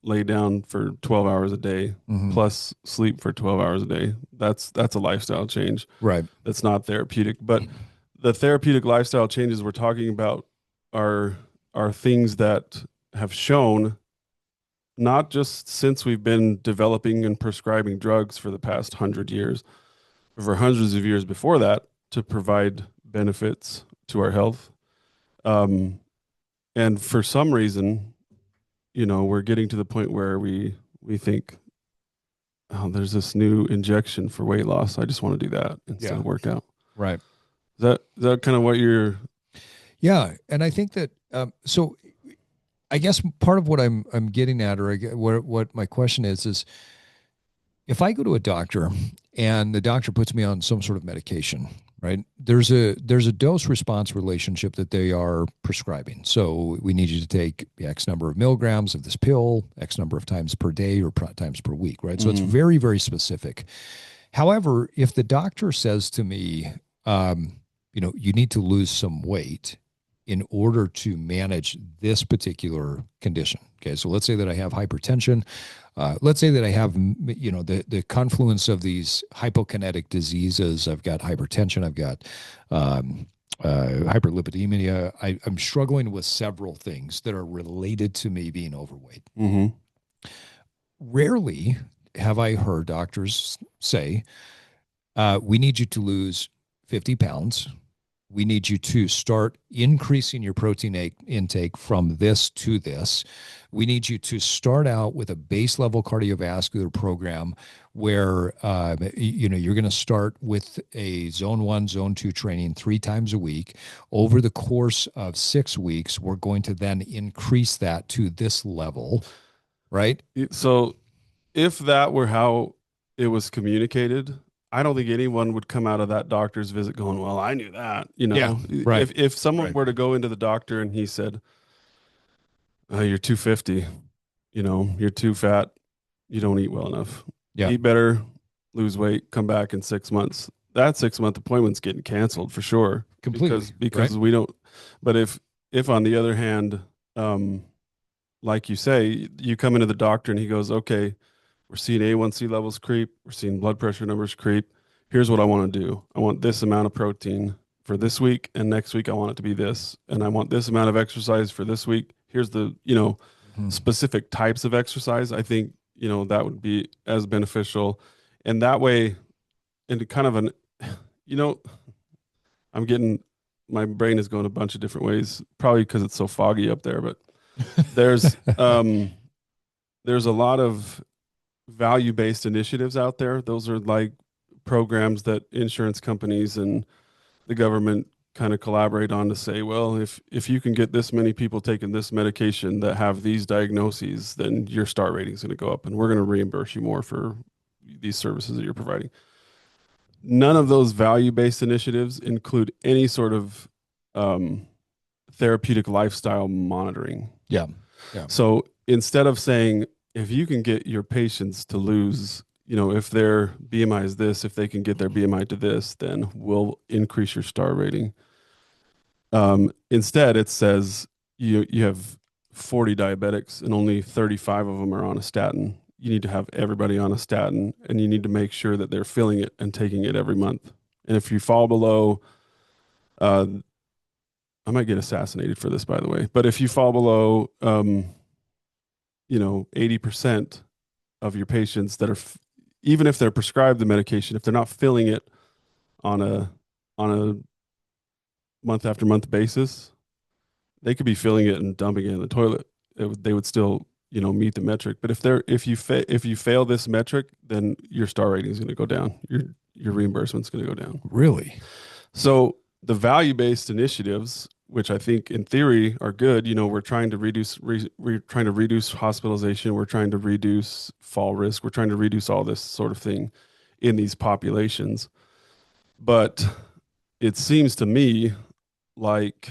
lay down for 12 hours a day Mm-hmm. plus sleep for 12 hours a day, that's a lifestyle change. Right. That's not therapeutic. But the therapeutic lifestyle changes we're talking about are are things that have shown, not just since we've been developing and prescribing drugs for the past 100 years, but for hundreds of years before that, to provide benefits to our health. Um, and for some reason, we're getting to the point where we think, oh, there's this new injection for weight loss. I just want to do that instead Yeah. of work out. Right. Is that kind of what you're? Yeah, and I think that so. I guess part of what I'm getting at, or what my question is if I go to a doctor and the doctor puts me on some sort of medication, right? There's a dose response relationship that they are prescribing. So we need you to take X number of milligrams of this pill, X number of times per day or times per week, right? So it's Mhm. very, very specific. However, if the doctor says to me, you need to lose some weight in order to manage this particular condition. Okay, so let's say that I have hypertension. Let's say that I have, the confluence of these hypokinetic diseases. I've got hypertension. I've got hyperlipidemia. I'm struggling with several things that are related to me being overweight. Mhm. Rarely have I heard doctors say, we need you to lose 50 pounds. We need you to start increasing your protein intake from this to this. We need you to start out with a base level cardiovascular program where you're going to start with a zone 1, zone 2 training 3 times a week. Over the course of 6 weeks, we're going to then increase that to this level, right? So if that were how it was communicated, I don't think anyone would come out of that doctor's visit going, "Well, I knew that." Yeah, right, If someone right. were to go into the doctor and he said, "You're 250, you're too fat, you don't eat well enough. Yeah, Eat better, lose weight, come back in 6 months." That 6 month appointment's getting canceled for sure because completely, right? because we don't. But if on the other hand, um, like you say, you come into the doctor and he goes, "Okay, we're seeing A1C levels creep. We're seeing blood pressure numbers creep. Here's what I want to do. I want this amount of protein for this week, and next week I want it to be this. And I want this amount of exercise for this week. Here's the, Mhm. specific types of exercise." I think, that would be as beneficial. And that way, into kind of an, you know, I'm getting, my brain is going a bunch of different ways, probably because it's so foggy up there, but there's, there's a lot of value-based initiatives out there. Those are like programs that insurance companies and the government kind of collaborate on to say, well, if you can get this many people taking this medication that have these diagnoses, then your star rating is going to go up, and we're going to reimburse you more for these services that you're providing. None of those value-based initiatives include any sort of um, therapeutic lifestyle monitoring. Yeah, yeah, So instead of saying, if you can get your patients to lose, if their BMI is this, if they can get their BMI to this, then we'll increase your star rating. Instead, it says you have 40 diabetics and only 35 of them are on a statin. You need to have everybody on a statin, and you need to make sure that they're filling it and taking it every month. And if you fall below, uh, I might get assassinated for this, by the way, but if you fall below, 80% of your patients that are, even if they're prescribed the medication, if they're not filling it on a month after month basis, they could be filling it and dumping it in the toilet. They would still, meet the metric. But if you fail this metric, then your star rating is going to go down. Your reimbursement is going to go down. Really? So the value-based initiatives, which I think in theory are good, we're trying to reduce hospitalization, we're trying to reduce fall risk, we're trying to reduce all this sort of thing in these populations. But it seems to me like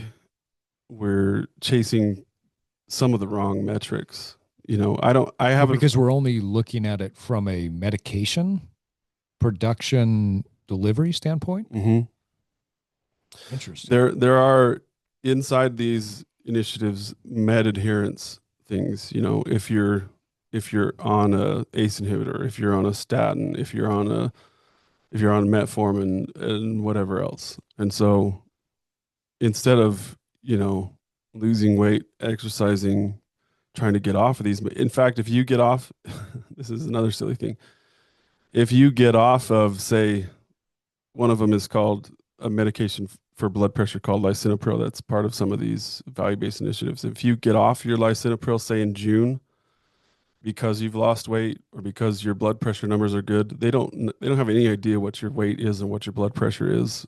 we're chasing some of the wrong metrics. I Well, have a, because we're only looking at it from a medication production delivery standpoint. Mhm. Interesting. There are inside these initiatives med adherence things. If you're on a ACE inhibitor, if you're on a statin, if you're on metformin and whatever else. And so instead of, losing weight, exercising, trying to get off of these, in fact, if you get off, this is another silly thing. If you get off of, say, one of them is called a medication for blood pressure called lisinopril. That's part of some of these value-based initiatives. If you get off your lisinopril, say in June, because you've lost weight or because your blood pressure numbers are good, they don't have any idea what your weight is and what your blood pressure is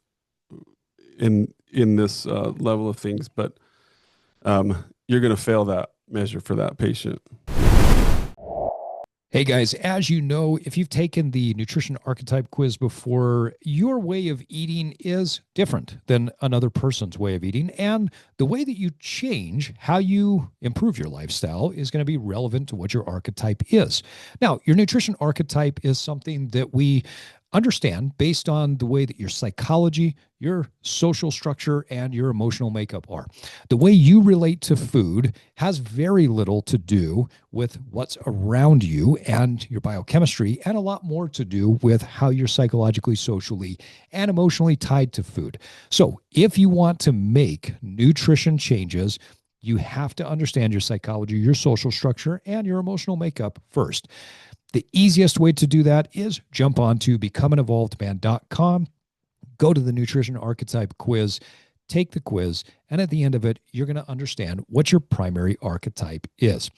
in this level of things. But you're going to fail that measure for that patient. Hey guys, as you know, if you've taken the nutrition archetype quiz before, your way of eating is different than another person's way of eating. And the way that you change how you improve your lifestyle is going to be relevant to what your archetype is. Now, your nutrition archetype is something that we understand based on the way that your psychology, your social structure, and your emotional makeup are. The way you relate to food has very little to do with what's around you and your biochemistry, and a lot more to do with how you're psychologically, socially, and emotionally tied to food. So, if you want to make nutrition changes, you have to understand your psychology, your social structure, and your emotional makeup first. The easiest way to do that is jump on to becomeanevolvedman.com, go to the nutrition archetype quiz, take the quiz, and at the end of it, you're going to understand what your primary archetype is.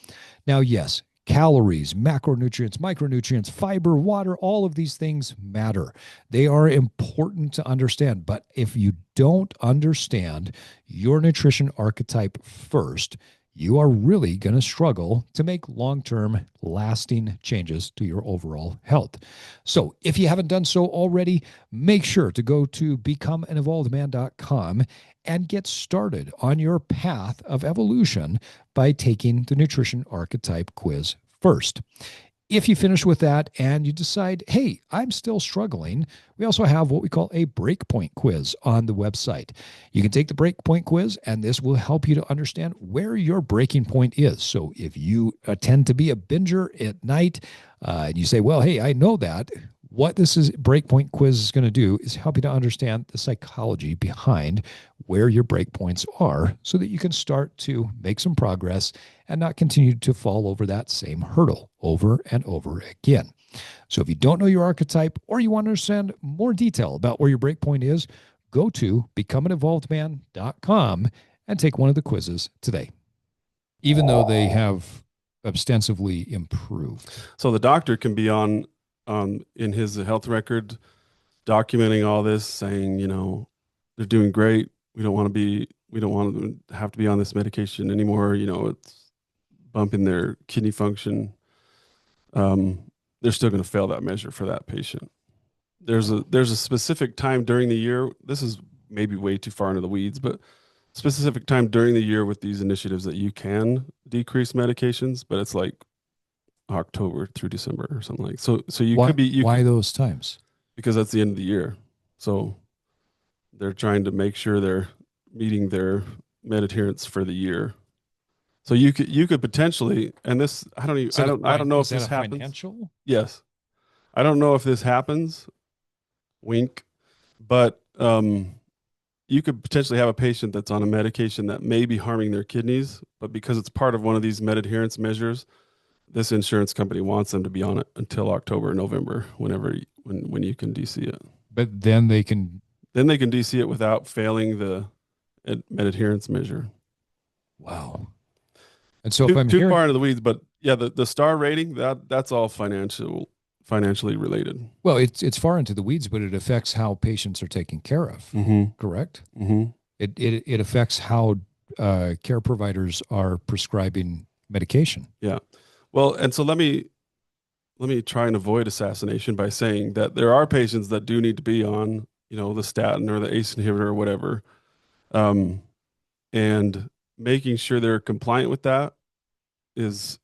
Now, yes, calories, macronutrients, micronutrients, fiber, water, all of these things matter. They are important to understand. But if you don't understand your nutrition archetype first, you are really going to struggle to make long-term lasting changes to your overall health. So if you haven't done so already, make sure to go to becomeanevolvedman.com and get started on your path of evolution by taking the nutrition archetype quiz first. If you finish with that and you decide, hey, I'm still struggling, we also have what we call a breakpoint quiz on the website. You can take the breakpoint quiz, and this will help you to understand where your breaking point is. So if you tend to be a binger at night, and you say, well, hey, I know that. What this breakpoint quiz is going to do is help you to understand the psychology behind where your breakpoints are so that you can start to make some progress and not continue to fall over that same hurdle over and over again. So if you don't know your archetype or you want to understand more detail about where your breakpoint is, go to becomeanevolvedman.com and take one of the quizzes today, even though they have ostensibly improved. So the doctor can be on in his health record documenting all this, saying, they're doing great. We don't want to have to be on this medication anymore. It's bumping their kidney function. They're still going to fail that measure for that patient. There's a specific time during the year. This is maybe way too far into the weeds, but specific time during the year with these initiatives that you can decrease medications, but it's like October through December or something like. So you Why could be you why could those times? because that's the end of the year. So they're trying to make sure they're meeting their med adherence for the year. So you could potentially, and this I don't know Is if that this a happens. financial? Yes, I don't know if this happens. Wink, but you could potentially have a patient that's on a medication that may be harming their kidneys, but because it's part of one of these med adherence measures, this insurance company wants them to be on it until October, November, when you can DC it. But then they can. Then they can DC it without failing the med adherence measure. Wow. And so if I'm Too hearing, far into the weeds, but yeah, the star rating that's all financially related. well, it's far into the weeds, but it affects how patients are taken care of. Mm-hmm. Correct? Mm-hmm. It affects how care providers are prescribing medication. Yeah. Well, and so let me try and avoid assassination by saying that there are patients that do need to be on, the statin or the ACE inhibitor or whatever, um, and making sure they're compliant with that is,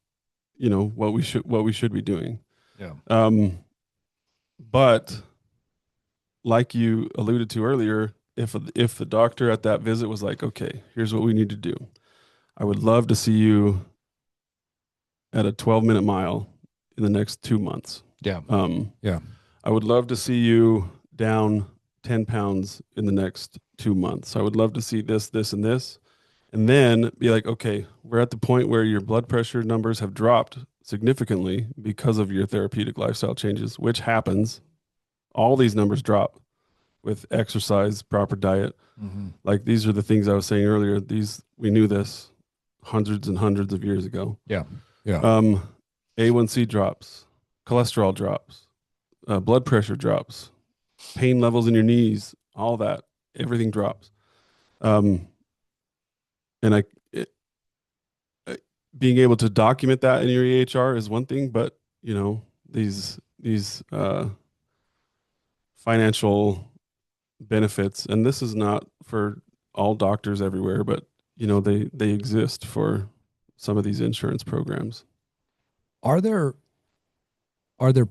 what we should be doing. Yeah. But like you alluded to earlier, if the doctor at that visit was like, okay, here's what we need to do. I would love to see you at a 12-minute mile in the next 2 months. Yeah. Um, Yeah. I would love to see you down 10 pounds in the next 2 months. I would love to see this, this, and this. And then be like, okay, we're at the point where your blood pressure numbers have dropped significantly because of your therapeutic lifestyle changes, which happens. All these numbers drop with exercise, proper diet. Mm-hmm. Like these are the things I was saying earlier. We knew this hundreds and hundreds of years ago. Yeah. Yeah. Um, A1C drops, cholesterol drops, blood pressure drops, pain levels in your knees, all that, everything drops. Um, and being able to document that in your EHR is one thing, but these financial benefits, and this is not for all doctors everywhere, but they exist for some of these insurance programs. Are there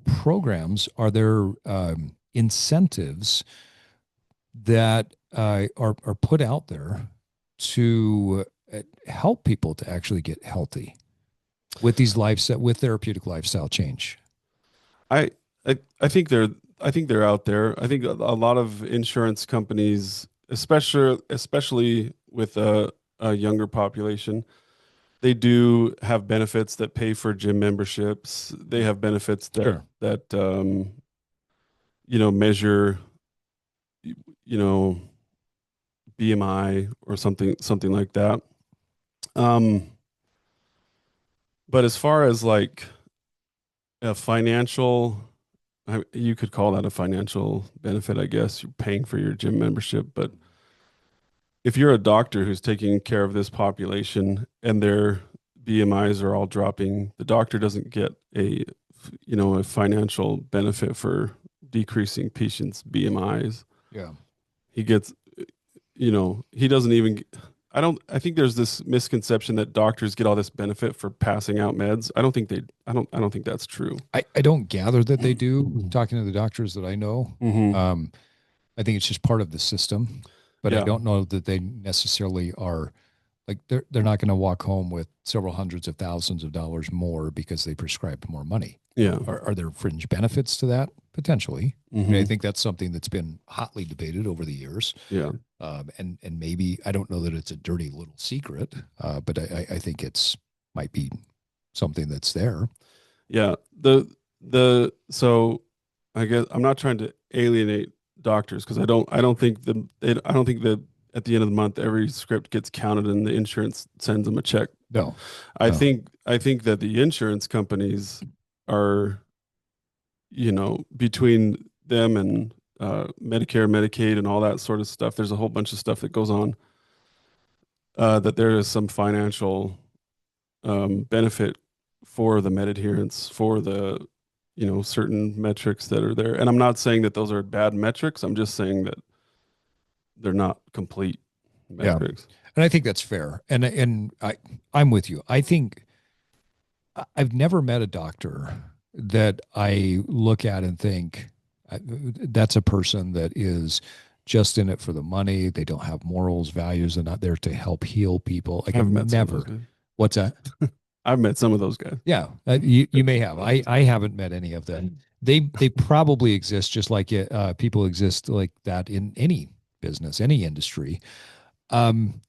programs? Are there incentives that are put out there to help people to actually get healthy with these with therapeutic lifestyle change? I I think they're out there. I think a lot of insurance companies, especially with a younger population, they do have benefits that pay for gym memberships. They have benefits that Sure. measure you know BMI or something like that. Um, but as far as like a financial, you could call that a financial benefit, I guess. You're paying for your gym membership, but if you're a doctor who's taking care of this population and their BMIs are all dropping, the doctor doesn't get a financial benefit for decreasing patients' BMIs. Yeah. He gets, he doesn't even. I think there's this misconception that doctors get all this benefit for passing out meds. I don't think they. I don't think that's true. I don't gather that they do. Talking to the doctors that I know, Mm-hmm. um, I think it's just part of the system, but I Yeah. don't know that they necessarily are like they're not going to walk home with several hundreds of thousands of dollars more because they prescribed more money. Yeah. Are there fringe benefits to that? Potentially. I mean, I Mm-hmm. think that's something that's been hotly debated over the years. Yeah. And maybe I don't know that it's a dirty little secret, but I think it's might be something that's there. Yeah. So I guess I'm not trying to alienate doctors because I don't think that at the end of the month every script gets counted and the insurance sends them a check. No, I no, think I think that the insurance companies are, between them and Medicare, Medicaid, and all that sort of stuff. There's a whole bunch of stuff that goes on, that there is some financial benefit for the med adherence, for the certain metrics that are there. And I'm not saying that those are bad metrics. I'm just saying that they're not complete yeah, metrics. and I think that's fair. And I'm with you. I think I've never met a doctor that I look at and think that's a person that is just in it for the money. They don't have morals, values. They're not there to help heal people. Like I've I've met some of those never. guys. What's that? I've met some of those guys. Yeah, you may have. I haven't met any of them. They probably exist just like people exist like that in any business, any industry. Um,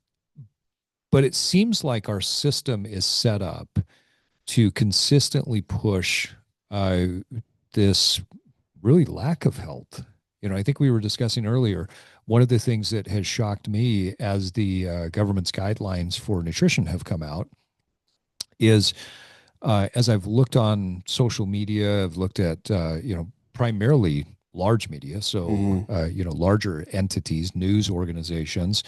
but it seems like our system is set up to consistently push uh, this really lack of health. I think we were discussing earlier. One of the things that has shocked me as the government's guidelines for nutrition have come out is as I've looked on social media, I've looked at primarily large media, so Hmm. larger entities, news organizations,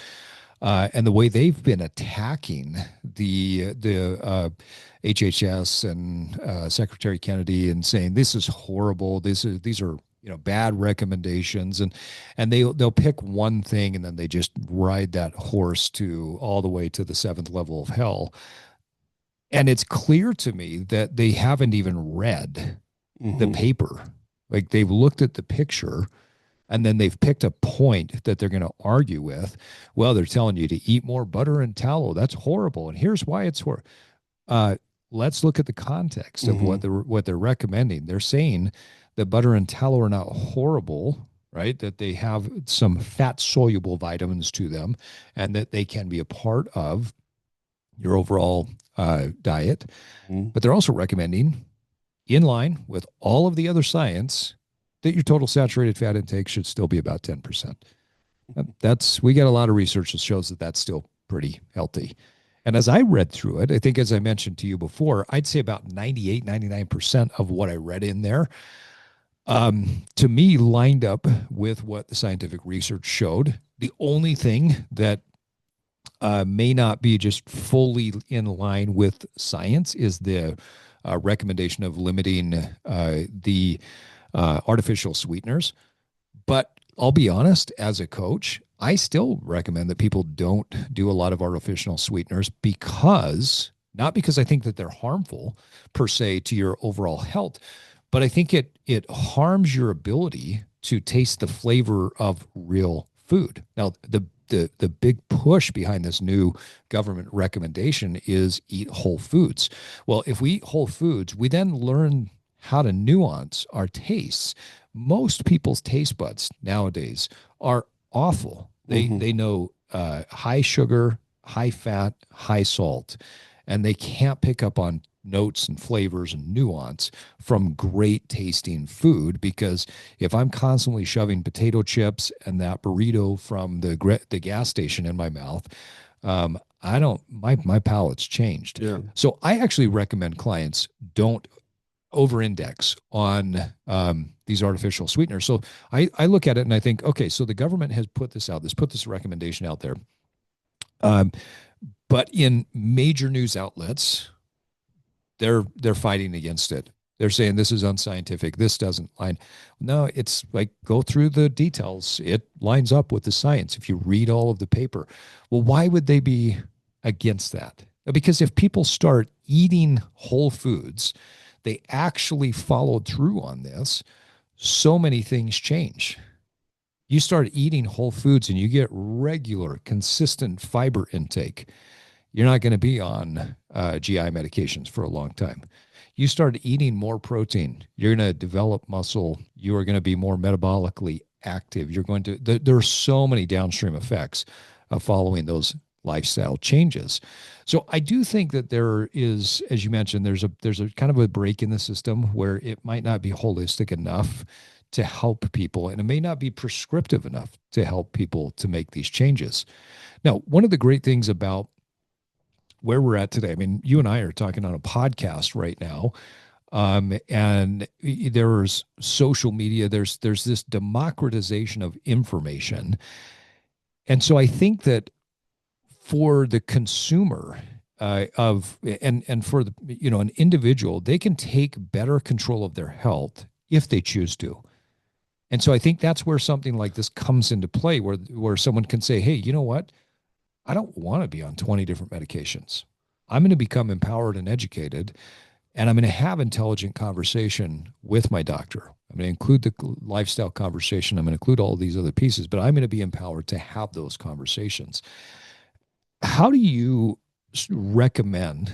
and the way they've been attacking the HHS and Secretary Kennedy and saying this is horrible. These are bad recommendations, and they'll pick one thing and then they just ride that horse to all the way to the seventh level of hell. And it's clear to me that they haven't even read the Hmm. paper. Like they've looked at the picture and then they've picked a point that they're going to argue with. Well, they're telling you to eat more butter and tallow. That's horrible. And here's why it's horrible. Uh, let's look at the context of Hmm. what they're recommending. They're saying that butter and tallow are not horrible, right? That they have some fat soluble vitamins to them and that they can be a part of your overall diet. Hmm. But they're also recommending, in line with all of the other science, that your total saturated fat intake should still be about 10%. We got a lot of research that shows that that's still pretty healthy. And as I read through it, I think as I mentioned to you before, I'd say about 98, 99% of what I read in there to me lined up with what the scientific research showed. The only thing that may not be just fully in line with science is the recommendation of limiting the artificial sweeteners. But I'll be honest, as a coach, I still recommend that people don't do a lot of artificial sweeteners because, not because I think that they're harmful per se to your overall health, but I think it harms your ability to taste the flavor of real food. Now, the big push behind this new government recommendation is eat whole foods. Well, if we eat whole foods, we then learn how to nuance our tastes. Most people's taste buds nowadays are awful. They Hmm. they know high sugar, high fat, high salt, and they can't pick up on notes and flavors and nuance from great tasting food because if I'm constantly shoving potato chips and that burrito from the gas station in my mouth, I don't my palate's changed. Yeah. So I actually recommend clients don't over index on these artificial sweeteners. So I look at it and I think, okay, so the government has put this recommendation out there. Um, but in major news outlets, they're fighting against it. They're saying this is unscientific. This doesn't line. No, it's like go through the details. It lines up with the science if you read all of the paper. Well, why would they be against that? Because if people start eating whole foods, they actually followed through on this, so many things change. You start eating whole foods and you get regular, consistent fiber intake, you're not going to be on GI medications for a long time. You start eating more protein, you're going to develop muscle. You are going to be more metabolically active. There are so many downstream effects of following those lifestyle changes. So I do think that there is, as you mentioned, there's a kind of a break in the system where it might not be holistic enough to help people, and it may not be prescriptive enough to help people to make these changes. Now, one of the great things about where we're at today. I mean, you and I are talking on a podcast right now, and there's social media. There's this democratization of information, and so I think that for the consumer and for the an individual, they can take better control of their health if they choose to. And so I think that's where something like this comes into play, where someone can say, "Hey, you know what? I don't want to be on 20 different medications. I'm going to become empowered and educated And I'm going to have intelligent conversation with my doctor. I'm going to include the lifestyle conversation. I'm going to include all these other pieces, but I'm going to be empowered to have those conversations. How do you recommend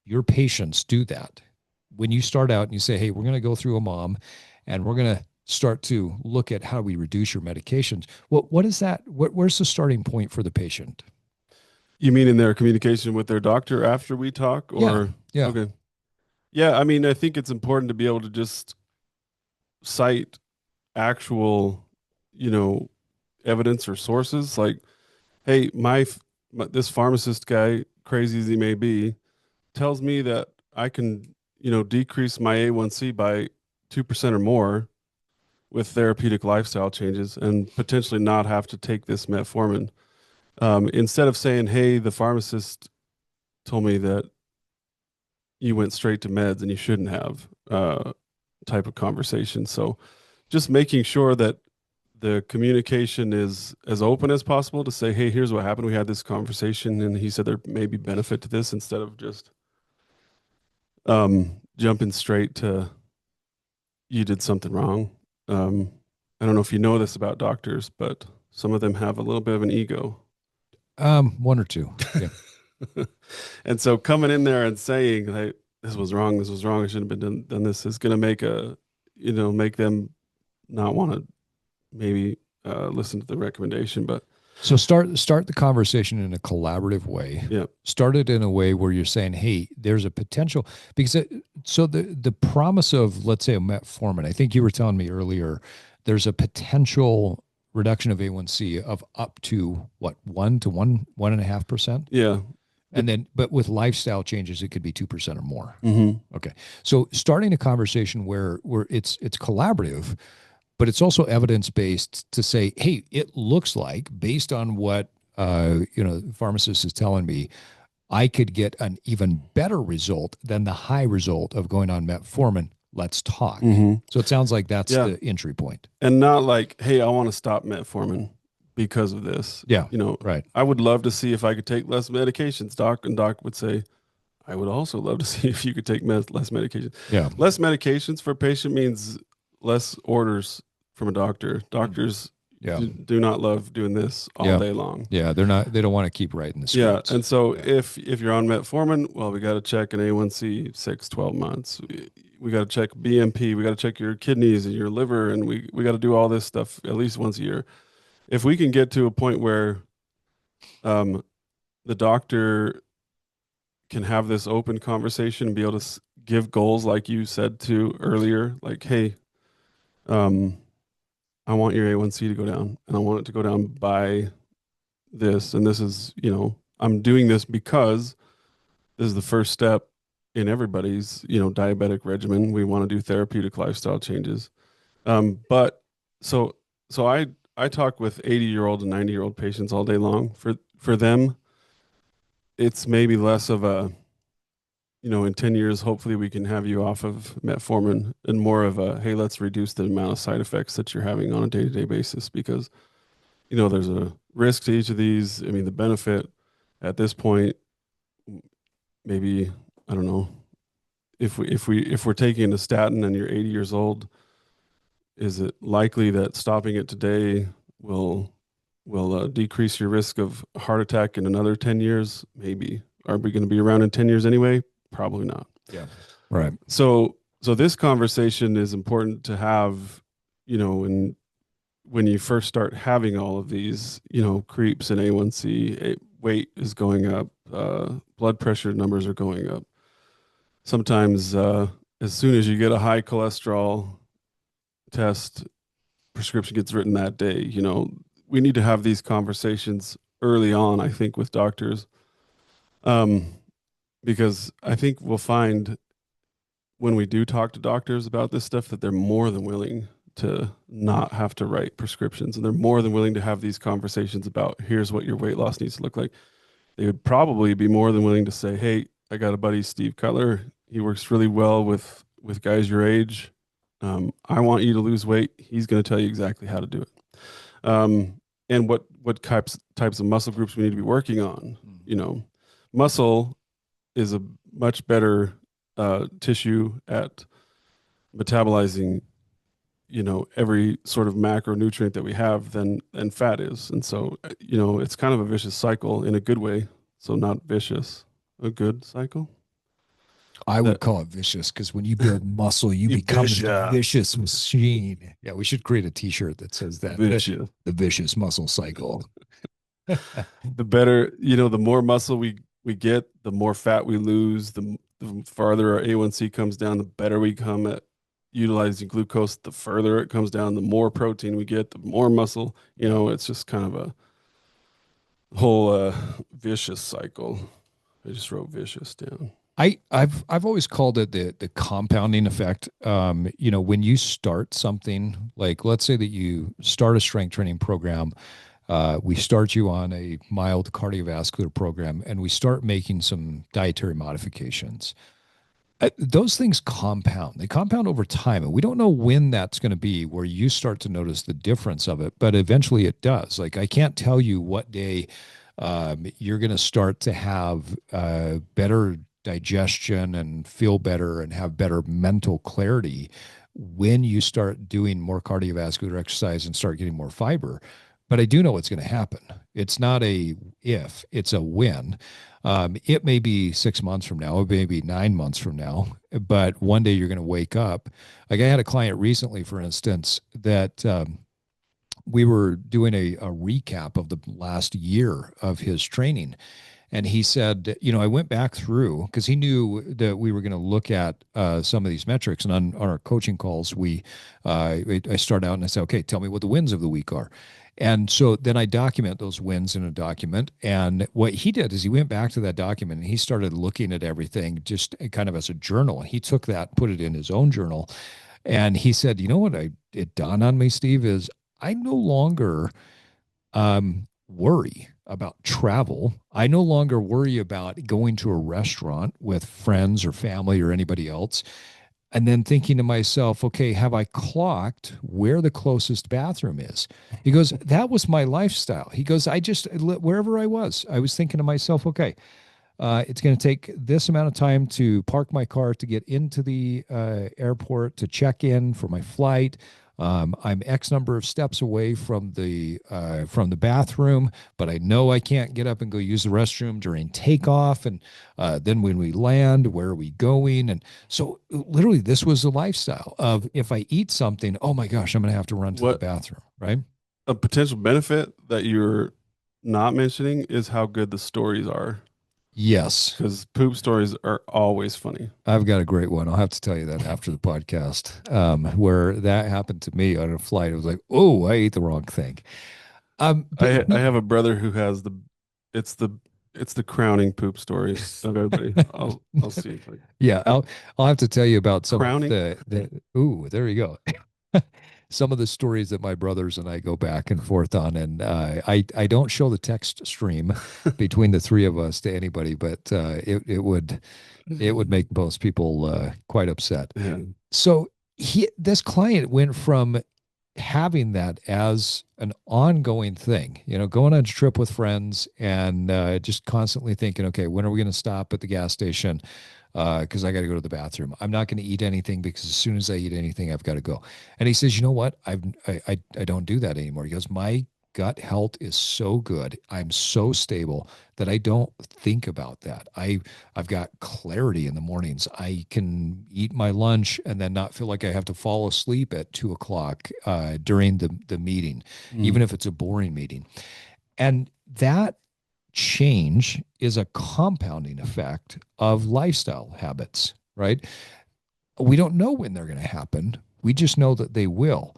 your patients do that? When you start out and you say, hey, we're going to go through a mom and we're going to start to look at how we reduce your medications. What is that? Where's the starting point for the patient? You mean in their communication with their doctor after we talk, Yeah. or Yeah. okay? Yeah, I mean, I think it's important to be able to just cite actual, you know, evidence or sources. Like, hey, this pharmacist guy, crazy as he may be, tells me that I can, decrease my A1C by 2% or more with therapeutic lifestyle changes and potentially not have to take this metformin. Instead of saying, hey, the pharmacist told me that you went straight to meds and you shouldn't have, type of conversation. So just making sure that the communication is as open as possible to say, hey, here's what happened. We had this conversation and he said there may be benefit to this, instead of just jumping straight to you did something wrong. Um, I don't know if you know this about doctors, but some of them have a little bit of an ego. One or two. Yeah. And so coming in there and saying, hey, this was wrong, I shouldn't have done this, is going to make them not want to maybe listen to the recommendation. But So start the conversation in a collaborative way. yeah, Start it in a way where you're saying, "Hey, there's a potential." Because so the promise of, let's say, a metformin. I think you were telling me earlier, there's a potential reduction of A1C of up to what, 1 to 1.5%, yeah, and then but with lifestyle changes, it could be 2% or more. mm-hmm, Okay, so starting a conversation where it's collaborative, but it's also evidence based to say, hey, it looks like based on what the pharmacist is telling me, I could get an even better result than the high result of going on metformin. Let's talk. mm-hmm, So it sounds like that's yeah, the entry point. and not like, hey, I want to stop metformin because of this. Yeah, right. I would love to see if I could take less medications, doc, and doc would say, I would also love to see if you could take less medication. Yeah, Less medications for a patient means less orders from a doctor. Doctors yeah, do not love doing this all yeah, day long. yeah. They don't want to keep writing the Yeah, scripts. and so Yeah, if you're on metformin, well, we got to check an A1C 6, 12 months. We got to check BMP. We got to check your kidneys and your liver, and we got to do all this stuff at least once a year. If we can get to a point where um, the doctor can have this open conversation and be able to give goals like you said to earlier, like, hey, um, I want your A1C to go down, and I want it to go down by this, and this is, I'm doing this because this is the first step in everybody's, diabetic regimen. We want to do therapeutic lifestyle changes. But so I talk with 80-year-old and 90-year-old patients all day long. For them, it's maybe less of a, in 10 years, hopefully we can have you off of metformin, and more of a, hey, let's reduce the amount of side effects that you're having on a day-to-day basis, because, there's a risk to each of these. I mean, the benefit at this point, maybe, I don't know, if we're taking a statin and you're 80 years old, is it likely that stopping it today will decrease your risk of heart attack in another 10 years? Maybe. Are we going to be around in 10 years anyway? Probably not. yeah, right. So this conversation is important to have, when you first start having all of these, creeps in A1C, weight is going up, blood pressure numbers are going up. Sometimes, as soon as you get a high cholesterol test, prescription gets written that day. We need to have these conversations early on, I think, with doctors, um, because I think we'll find when we do talk to doctors about this stuff that they're more than willing to not have to write prescriptions, and they're more than willing to have these conversations about, here's what your weight loss needs to look like. They would probably be more than willing to say, hey, I got a buddy, Steve Cutler. He works really well with guys your age. I want you to lose weight. He's going to tell you exactly how to do it. And what types of muscle groups we need to be working on. Muscle is a much better tissue at metabolizing, every sort of macronutrient that we have than fat is. And so, it's kind of a vicious cycle in a good way. So not vicious, a good cycle. I would That call it vicious because when you build muscle, you become this vicious, vicious machine. Yeah, we should create a T-shirt that says that vicious. the vicious muscle cycle. The better, the more muscle we get, the more fat we lose, the farther our A1C comes down, the better we come at utilizing glucose, the further it comes down, the more protein we get, the more muscle. It's just kind of a whole vicious cycle. I just wrote vicious down. I've always called it the compounding effect. When you start something, like let's say that you start a strength training program, we start you on a mild cardiovascular program, and we start making some dietary modifications. Those things compound. They compound over time, and we don't know when that's going to be where you start to notice the difference of it, but eventually it does. Like I can't tell you what day you're going to start to have better digestion and feel better and have better mental clarity when you start doing more cardiovascular exercise and start getting more fiber. But I do know what's going to happen. It's not a if, it's a when. It may be 6 months from now, it may be 9 months from now, but one day you're going to wake up. Like I had a client recently, for instance, that we were doing a recap of the last year of his training. And he said, I went back through because he knew that we were going to look at some of these metrics. And on our coaching calls, I start out and I say, okay, tell me what the wins of the week are. And so then I document those wins in a document. And what he did is he went back to that document and he started looking at everything just kind of as a journal. He took that, put it in his own journal. And he said, what it dawned on me, Steve, is I no longer worry about travel. I no longer worry about going to a restaurant with friends or family or anybody else and then thinking to myself, okay, have I clocked where the closest bathroom is? He goes, that was my lifestyle. He goes, wherever I was thinking to myself, okay, it's going to take this amount of time to park my car to get into the airport to check in for my flight. I'm X number of steps away from the bathroom, but I know I can't get up and go use the restroom during takeoff. And then when we land, where are we going? And so literally, this was the lifestyle of if I eat something, oh my gosh, I'm going to have to run to the What bathroom, right? a potential benefit that you're not mentioning is how good the stories are, Yes. because poop stories are always funny. I've got a great one. I'll have to tell you that after the podcast, where that happened to me on a flight. It was like, oh, I ate the wrong thing. But I have a brother who has it's the it's the crowning poop story of everybody. I'll see if I yeah, I'll have to tell you about some of crowning. the ooh, there you go. Some of the stories that my brothers and I go back and forth on, and I don't show the text stream between the three of us to anybody, but it would make most people quite upset. Yeah. So this client went from having that as an ongoing thing, going on a trip with friends and just constantly thinking, okay, when are we going to stop at the gas station? Because I got to go to the bathroom. I'm not going to eat anything because as soon as I eat anything, I've got to go. And he says, you know what? I don't do that anymore. He goes, my gut health is so good. I'm so stable that I don't think about that. I've got clarity in the mornings. I can eat my lunch and then not feel like I have to fall asleep at 2 o'clock during the meeting, even Mm. if it's a boring meeting. And that change is a compounding effect of lifestyle habits, right? We don't know when they're going to happen. We just know that they will.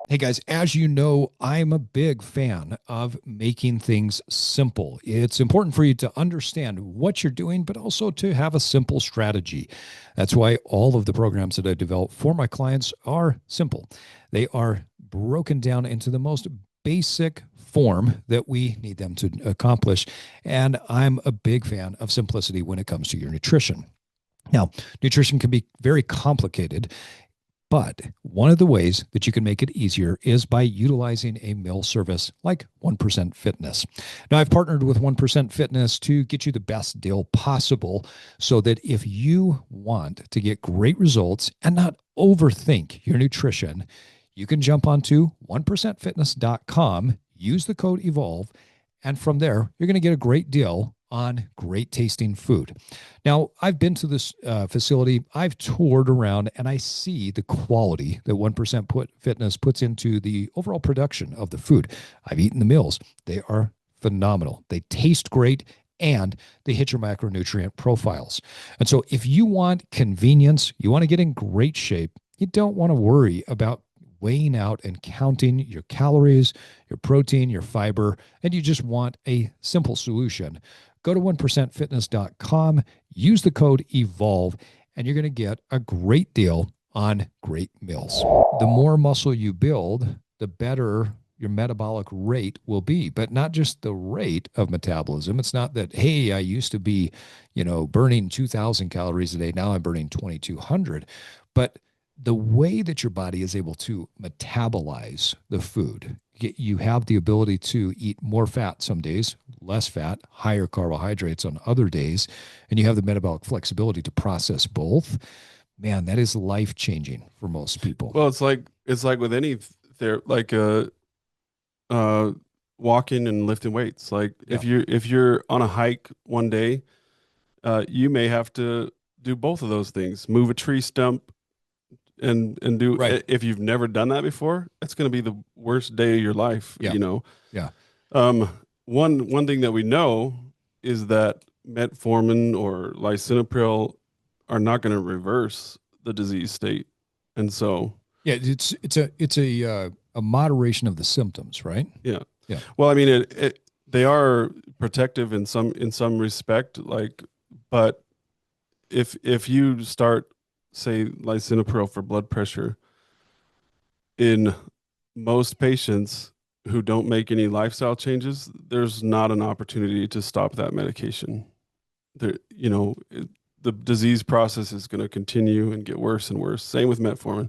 Hey guys, as you know, I'm a big fan of making things simple. It's important for you to understand what you're doing, but also to have a simple strategy. That's why all of the programs that I develop for my clients are simple. They are broken down into the most basic form that we need them to accomplish. And I'm a big fan of simplicity when it comes to your nutrition. Now, nutrition can be very complicated. But one of the ways that you can make it easier is by utilizing a meal service like 1% Fitness. Now, I've partnered with 1% Fitness to get you the best deal possible so that if you want to get great results and not overthink your nutrition, you can jump onto 1%fitness.com, use the code EVOLVE, and from there, you're going to get a great deal on great tasting food. Now, I've been to this facility, I've toured around, and I see the quality that 1% Fitness puts into the overall production of the food. I've eaten the meals, they are phenomenal. They taste great and they hit your macronutrient profiles. And so, if you want convenience, you want to get in great shape, you don't want to worry about weighing out and counting your calories, your protein, your fiber, and you just want a simple solution, go to 1%fitness.com, use the code EVOLVE, and you're going to get a great deal on great meals. The more muscle you build, the better your metabolic rate will be, but not just the rate of metabolism. It's not that, hey, I used to be, burning 2,000 calories a day. Now I'm burning 2,200. But the way that your body is able to metabolize the food, you have the ability to eat more fat some days, less fat, higher carbohydrates on other days, and you have the metabolic flexibility to process both. Man, that is life changing for most people. Well, it's like with any walking and lifting weights. Like Yeah. if you're on a hike one day, you may have to do both of those things. Move a tree stump and do Right. if you've never done that before, it's going to be the worst day of your life, Yeah. Yeah. One thing that we know is that metformin or lisinopril are not going to reverse the disease state. And so, Yeah. It's a moderation of the symptoms, right? yeah. Yeah. Well, I mean, they are protective in some respect, like, but if you start, say, lisinopril for blood pressure in most patients who don't make any lifestyle changes, there's not an opportunity to stop that medication. There, the disease process is going to continue and get worse and worse. Same with metformin.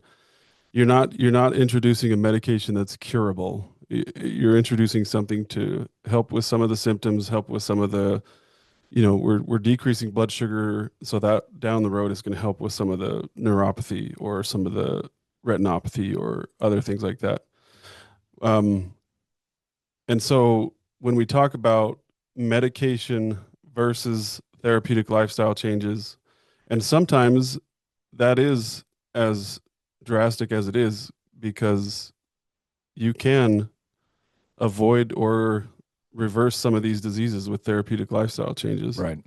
You're not introducing a medication that's curable. You're introducing something to help with some of the symptoms, help with some of the, we're decreasing blood sugar, so that down the road is going to help with some of the neuropathy or some of the retinopathy or other things like that. Um, and so when we talk about medication versus therapeutic lifestyle changes, and sometimes that is as drastic as it is because you can avoid or reverse some of these diseases with therapeutic lifestyle changes. Right.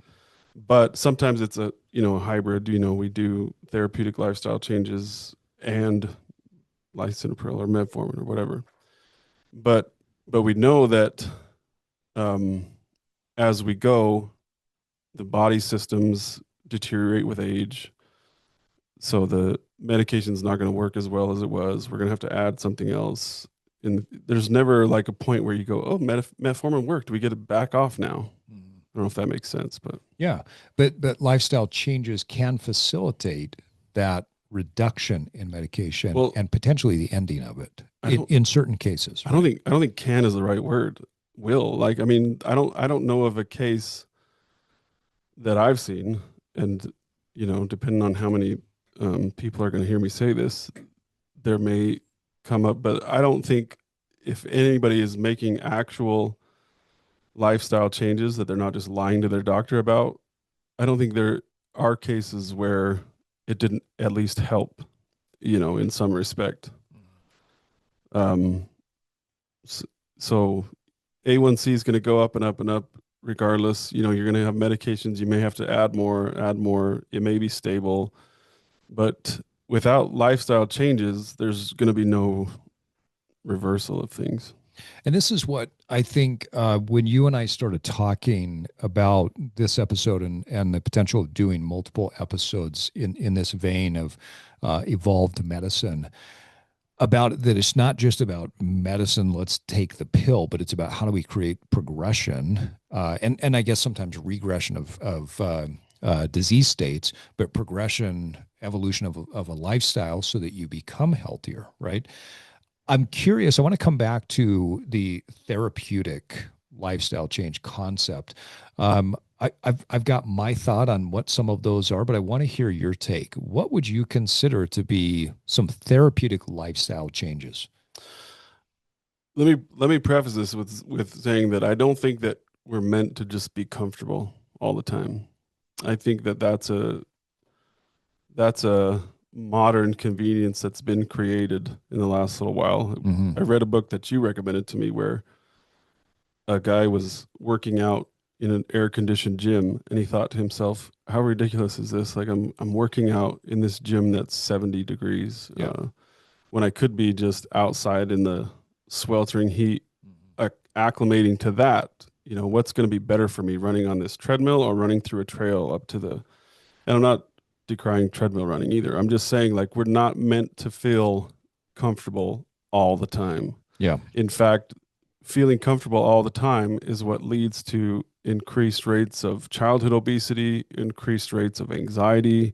But sometimes it's a hybrid. We do therapeutic lifestyle changes and lisinopril or metformin or whatever. But we know that um, as we go, the body systems deteriorate with age. So the medication's not going to work as well as it was. We're going to have to add something else. And there's never like a point where you go, oh, metformin worked. We get it back off now. I don't know if that makes sense, but Yeah, but lifestyle changes can facilitate that reduction in medication well, and potentially the ending of it I don't in certain cases, right? I don't think can is the right word. Will, like, I mean, I don't know of a case that I've seen, and depending on how many people are going to hear me say this, there may come up, but I don't think if anybody is making actual lifestyle changes that they're not just lying to their doctor about. I don't think there are cases where it didn't at least help, in some respect. Um, so A1C is going to go up and up and up regardless. You're going to have medications. You may have to add more. It may be stable, but without lifestyle changes, there's going to be no reversal of things. And this is what I think when you and I started talking about this episode and the potential of doing multiple episodes in this vein of evolved medicine, about that it's not just about medicine, let's take the pill, but it's about how do we create progression and I guess sometimes regression disease states, but progression, evolution of a lifestyle so that you become healthier, right? I'm curious. I want to come back to the therapeutic lifestyle change concept. I've got my thought on what some of those are, but I want to hear your take. What would you consider to be some therapeutic lifestyle changes? Let me preface this with saying that I don't think that we're meant to just be comfortable all the time. I think that that's a modern convenience that's been created in the last little while. Mm-hmm. I read a book that you recommended to me where a guy was working out in an air-conditioned gym and he thought to himself, how ridiculous is this? Like I'm working out in this gym that's 70 degrees Yeah. when I could be just outside in the sweltering heat, acclimating to that. You know, what's going to be better for me, running on this treadmill or running through a trail up to the, and I'm not decrying treadmill running either. I'm just saying, like, we're not meant to feel comfortable all the time. Yeah. In fact, feeling comfortable all the time is what leads to increased rates of childhood obesity, increased rates of anxiety,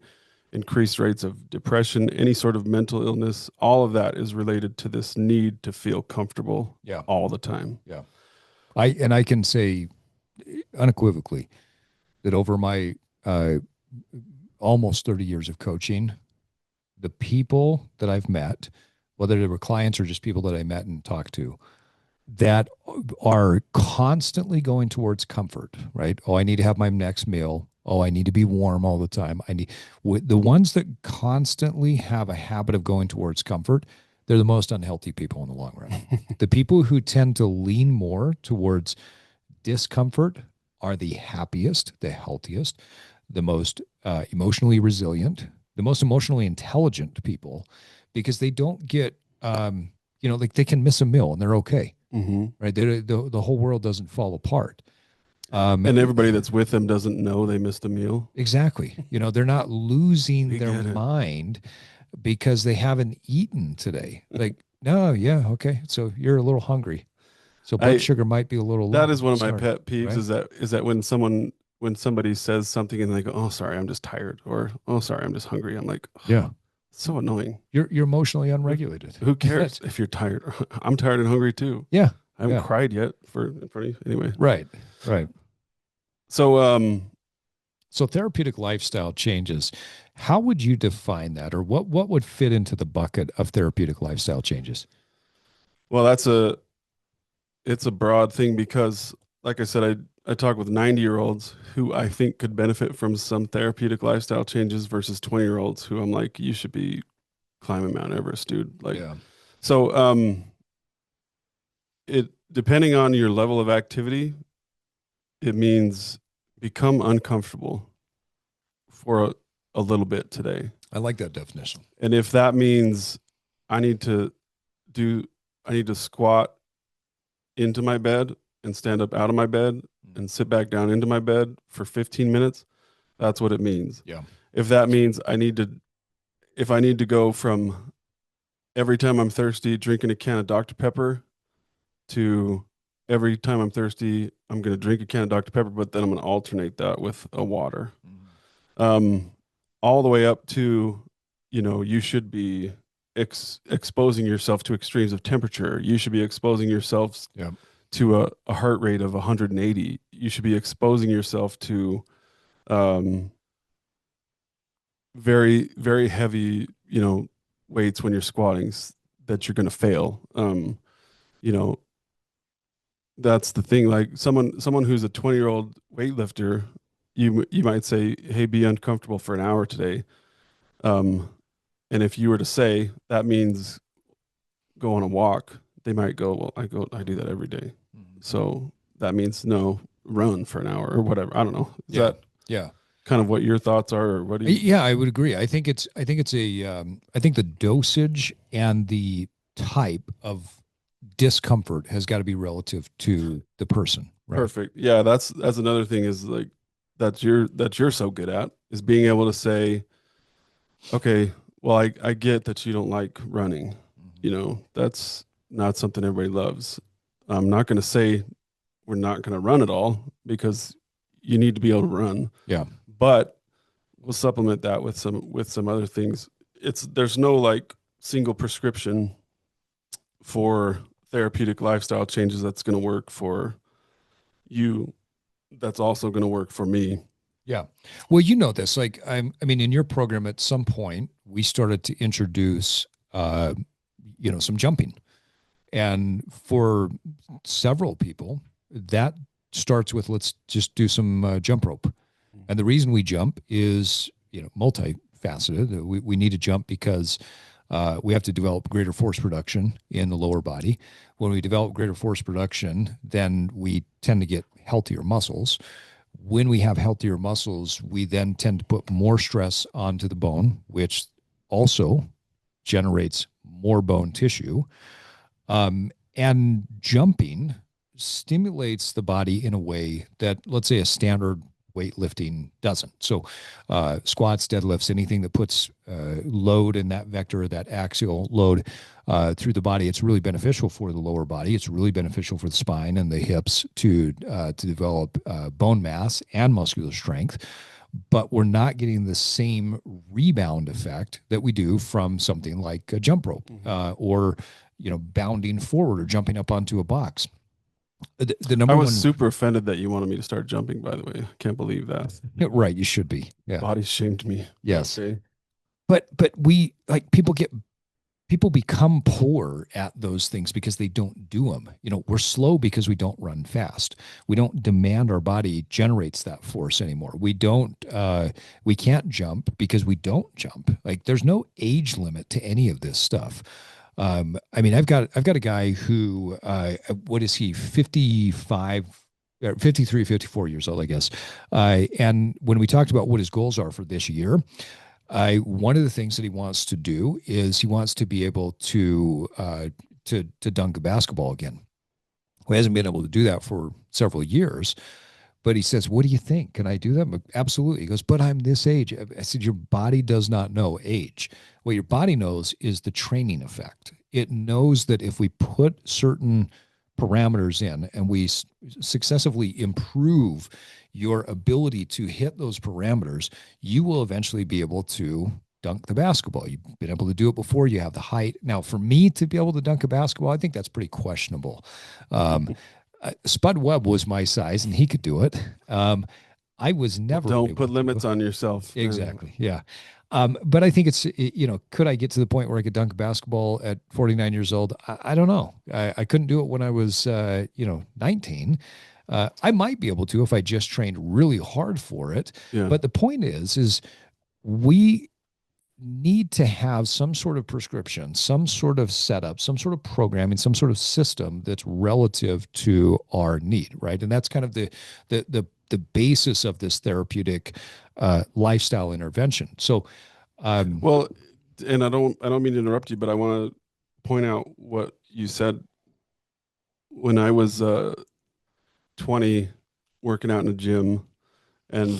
increased rates of depression, any sort of mental illness. All of that is related to this need to feel comfortable Yeah. all the time. Yeah. I can say unequivocally that over my almost 30 years of coaching, the people that I've met, whether they were clients or just people that I met and talked to, that are constantly going towards comfort, right? Oh, I need to have my next meal. Oh, I need to be warm all the time. The ones that constantly have a habit of going towards comfort, they're the most unhealthy people in the long run. The people who tend to lean more towards discomfort are the happiest, the healthiest, the most emotionally resilient, the most emotionally intelligent people, because they don't get, like they can miss a meal and they're okay, Mm-hmm. right? The whole world doesn't fall apart. Um, And everybody that's with them doesn't know they missed a meal. exactly. They're not losing We their get it. mind because they haven't eaten today. Like, no, yeah, okay. So you're a little hungry. So blood I sugar might be a little That low. is one of my Sorry, pet peeves right? is that when somebody says something and they go, "Oh, sorry, I'm just tired," or "Oh, sorry, I'm just hungry." I'm like, Yeah. oh, so annoying. You're emotionally Who, unregulated. who cares That's, if you're tired? I'm tired and hungry too. yeah. I haven't Yeah. cried yet for in front of you. Anyway. Right. Right. So So therapeutic lifestyle changes. How would you define that, or what would fit into the bucket of therapeutic lifestyle changes? well, it's a broad thing because like I said, I talk with 90-year-olds who I think could benefit from some therapeutic lifestyle changes versus 20-year-olds who I'm like, you should be climbing Mount Everest, dude. Like, Yeah. so it depending on your level of activity, it means become uncomfortable for a little bit today. I like that definition. And if that means I need to do I need to squat into my bed and stand up out of my bed and sit back down into my bed for 15 minutes, that's what it means. Yeah. If that means if I need to go from every time I'm thirsty drinking a can of Dr. Pepper to every time I'm thirsty, I'm going to drink a can of Dr. Pepper, but then I'm going to alternate that with a water. Um, all the way up to, you should be exposing yourself to extremes of temperature. You should be exposing yourself Yeah. to a heart rate of 180. You should be exposing yourself to um, very, very heavy, weights when you're squatting that you're going to fail. You know, that's the thing. Like someone who's a 20-year-old weightlifter, you might say, "Hey, be uncomfortable for an hour today." Um, and if you were to say that means go on a walk, they might go, "Well, I do that every day." So that means no, run for an hour or whatever. I don't know. Is Yeah. that Yeah. kind of what your thoughts are, or what do you? Yeah, I would agree. I think the dosage and the type of discomfort has got to be relative to the person, right? Perfect. Yeah, that's another thing is like that you're so good at is being able to say, okay, well, I get that you don't like running. That's not something everybody loves. I'm not going to say we're not going to run at all because you need to be able to run. Yeah. But we'll supplement that with some other things. There's no like single prescription for therapeutic lifestyle changes that's going to work for you. That's also going to work for me. Yeah. Well, you know this. Like, I mean, in your program, at some point, we started to introduce, uh, some jumping, and for several people, that starts with let's just do some jump rope. And the reason we jump is, multifaceted. We need to jump because we have to develop greater force production in the lower body. When we develop greater force production, then we tend to get healthier muscles. When we have healthier muscles, we then tend to put more stress onto the bone, which also generates more bone tissue. And jumping stimulates the body in a way that, let's say, a standard weightlifting doesn't. So, squats, deadlifts, anything that puts load in that vector, that axial load through the body, it's really beneficial for the lower body. It's really beneficial for the spine and the hips to develop bone mass and muscular strength. But we're not getting the same rebound effect that we do from something like a jump rope or bounding forward or jumping up onto a box. The I number was one, super offended that you wanted me to start jumping, by the way. I can't believe that. right? You should be, yeah, Body shamed me. yes. Okay. But we like people become poor at those things because they don't do them. We're slow because we don't run fast. We don't demand our body generates that force anymore. We can't jump because we don't jump. Like there's no age limit to any of this stuff. I mean, I've got a guy who, what is he, 55, 53, 54 years old, I guess. And when we talked about what his goals are for this year, one of the things that he wants to do is he wants to be able to dunk a basketball again. He hasn't been able to do that for several years, but he says, "What do you think? Can I do that?" Absolutely. He goes, "But I'm this age." I said, "Your body does not know age. What your body knows is the training effect. It knows that if we put certain parameters in and we successively improve your ability to hit those parameters, you will eventually be able to dunk the basketball. You've been able to do it before. You have the height. Now, for me to be able to dunk a basketball, I think that's pretty questionable. Spud Webb was my size and he could do it. I was never Don't able put limits to. on yourself. Exactly. Yeah. But I think it's, could I get to the point where I could dunk a basketball at 49 years old? I don't know. I couldn't do it when I was, 19. I might be able to if I just trained really hard for it. Yeah. But the point is we need to have some sort of prescription, some sort of setup, some sort of programming, some sort of system that's relative to our need, right? And that's kind of the basis of this therapeutic lifestyle intervention. So, Well, and I don't mean to interrupt you, but I want to point out what you said when I was 20 working out in a gym and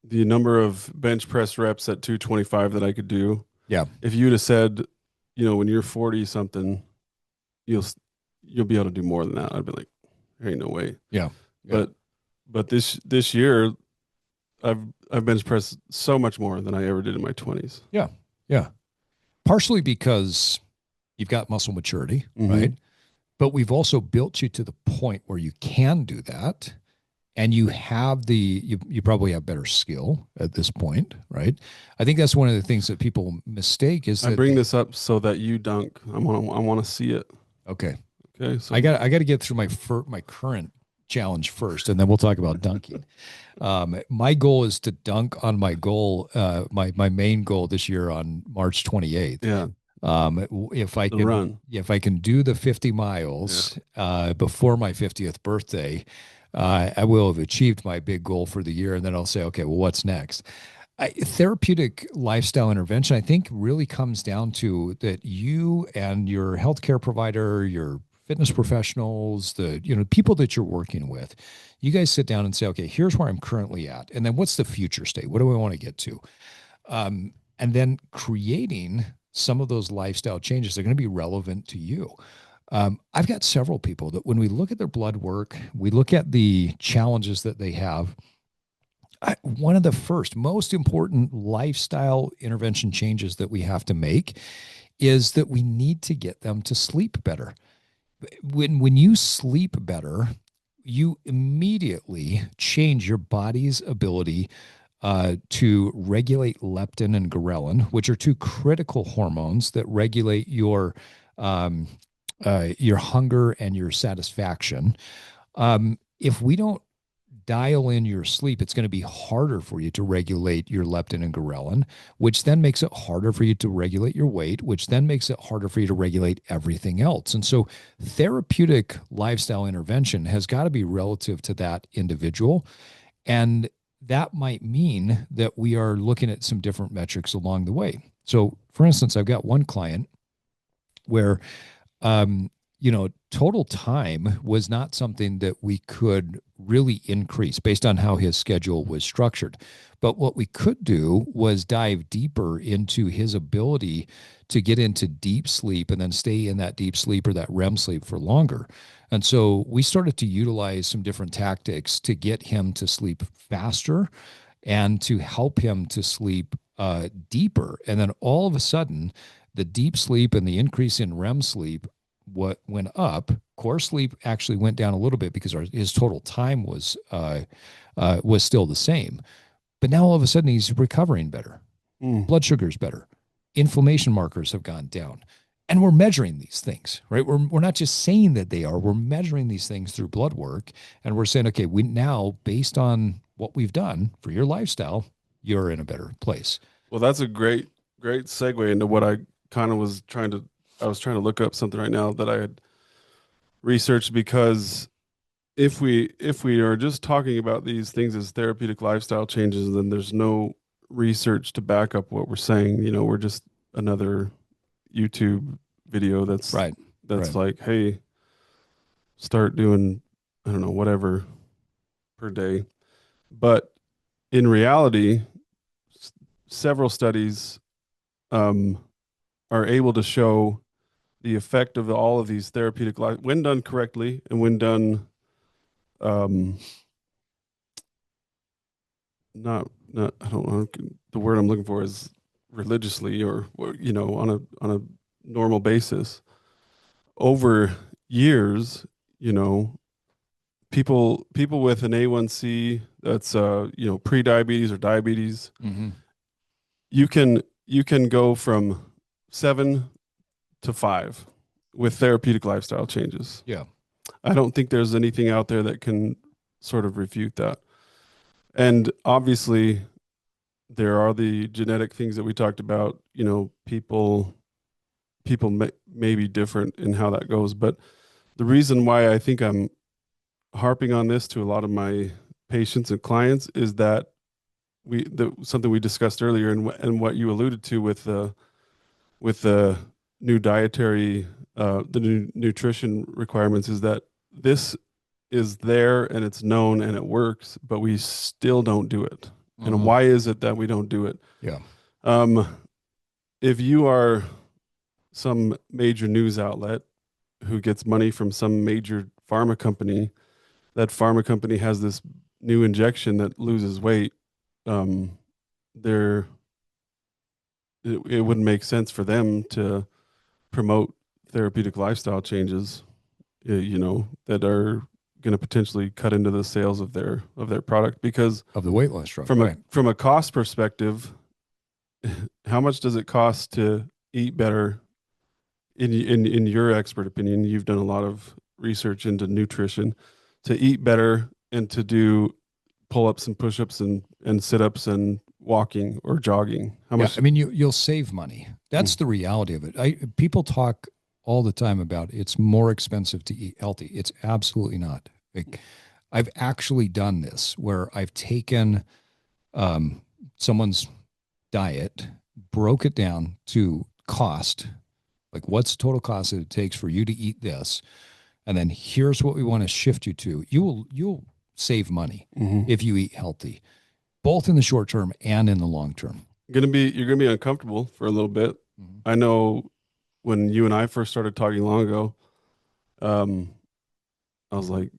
the number of bench press reps at 225 that I could do. yeah, If you'd have said, when you're 40 something, you'll you'll be able to do more than that. I'd be like, there ain't no way. yeah, yeah, But this year I've bench pressed so much more than I ever did in my 20s. yeah, yeah. Partially because you've got muscle maturity, right? But we've also built you to the point where you can do that. And you probably have better skill at this point, right? I think that's one of the things that people mistake is I that bring this up so that you dunk. I want to see it. okay. Okay, so I got to get through my current challenge first, and then we'll talk about dunking. My goal is to dunk on my goal, my main goal this year on March 28th. yeah, If I the can, run. if I can do the 50 miles before my 50th birthday, I will have achieved my big goal for the year, and then I'll say, okay, well, what's next? Therapeutic lifestyle intervention, I think, really comes down to that you and your healthcare provider, your fitness professionals, the people that you're working with, you guys sit down and say, okay, here's where I'm currently at, and then what's the future state? What do I want to get to? And then creating some of those lifestyle changes that are going to be relevant to you. I've got several people that when we look at their blood work, we look at the challenges that they have. One of the first most important lifestyle intervention changes that we have to make is that we need to get them to sleep better. When you sleep better, you immediately change your body's ability to regulate leptin and ghrelin, which are two critical hormones that regulate your hunger and your satisfaction. If we don't dial in your sleep, it's going to be harder for you to regulate your leptin and ghrelin, which then makes it harder for you to regulate your weight, which then makes it harder for you to regulate everything else. And so, therapeutic lifestyle intervention has got to be relative to that individual. And that might mean that we are looking at some different metrics along the way. So, for instance, I've got one client where total time was not something that we could really increase based on how his schedule was structured. But what we could do was dive deeper into his ability to get into deep sleep and then stay in that deep sleep or that REM sleep for longer. And so we started to utilize some different tactics to get him to sleep faster and to help him to sleep deeper. And then all of a sudden, the deep sleep and the increase in REM sleep what went up. Core sleep actually went down a little bit because his total time was still the same. But now all of a sudden he's recovering better. Mm. Blood sugar's better. Inflammation markers have gone down. And we're measuring these things, right? We're not just saying that they are, we're measuring these things through blood work. And we're saying, okay, we now, based on what we've done for your lifestyle, you're in a better place. Well, that's a great segue into what I kind of was trying to. I was trying to look up something right now that I had researched because if we are just talking about these things as therapeutic lifestyle changes, then there's no research to back up what we're saying. We're just another YouTube video that's Right. that's Right. like, hey, start doing, I don't know, whatever per day. But in reality, several studies um, are able to show the effect of all of these therapeutic life when done correctly and when done um, not I don't know the word I'm looking for is religiously or on a normal basis over years, you know, people with an A1C that's pre-diabetes or diabetes, Mm-hmm. you can go from 7 to 5 with therapeutic lifestyle changes. Yeah. I don't think there's anything out there that can sort of refute that. And obviously, there are the genetic things that we talked about. People may be different in how that goes, but the reason why I think I'm harping on this to a lot of my patients and clients is that something we discussed earlier and what you alluded to with the new dietary the new nutrition requirements is that this is there and it's known and it works, but we still don't do it. And Mm-hmm. why is it that we don't do it? Yeah. Um, if you are some major news outlet who gets money from some major pharma company, that pharma company has this new injection that loses weight. Um, there, it wouldn't make sense for them to promote therapeutic lifestyle changes, that are going to potentially cut into the sales of their product because Of the weight loss drug. from a Right. from a cost perspective, how much does it cost to eat better? In your expert opinion, you've done a lot of research into nutrition, to eat better and to do pull-ups and push-ups and sit-ups and walking or jogging. How Yeah, I much? mean you'll save money. That's the reality of it. People talk all the time about it's more expensive to eat healthy. It's absolutely not. Like I've actually done this where I've taken um, someone's diet, broke it down to cost, like what's the total cost that it takes for you to eat this, and then here's what we want to shift you to. You'll save money Mm-hmm. if you eat healthy, both in the short term and in the long term. You're gonna be uncomfortable for a little bit. Mhm. I know when you and I first started talking long ago, um, I was like,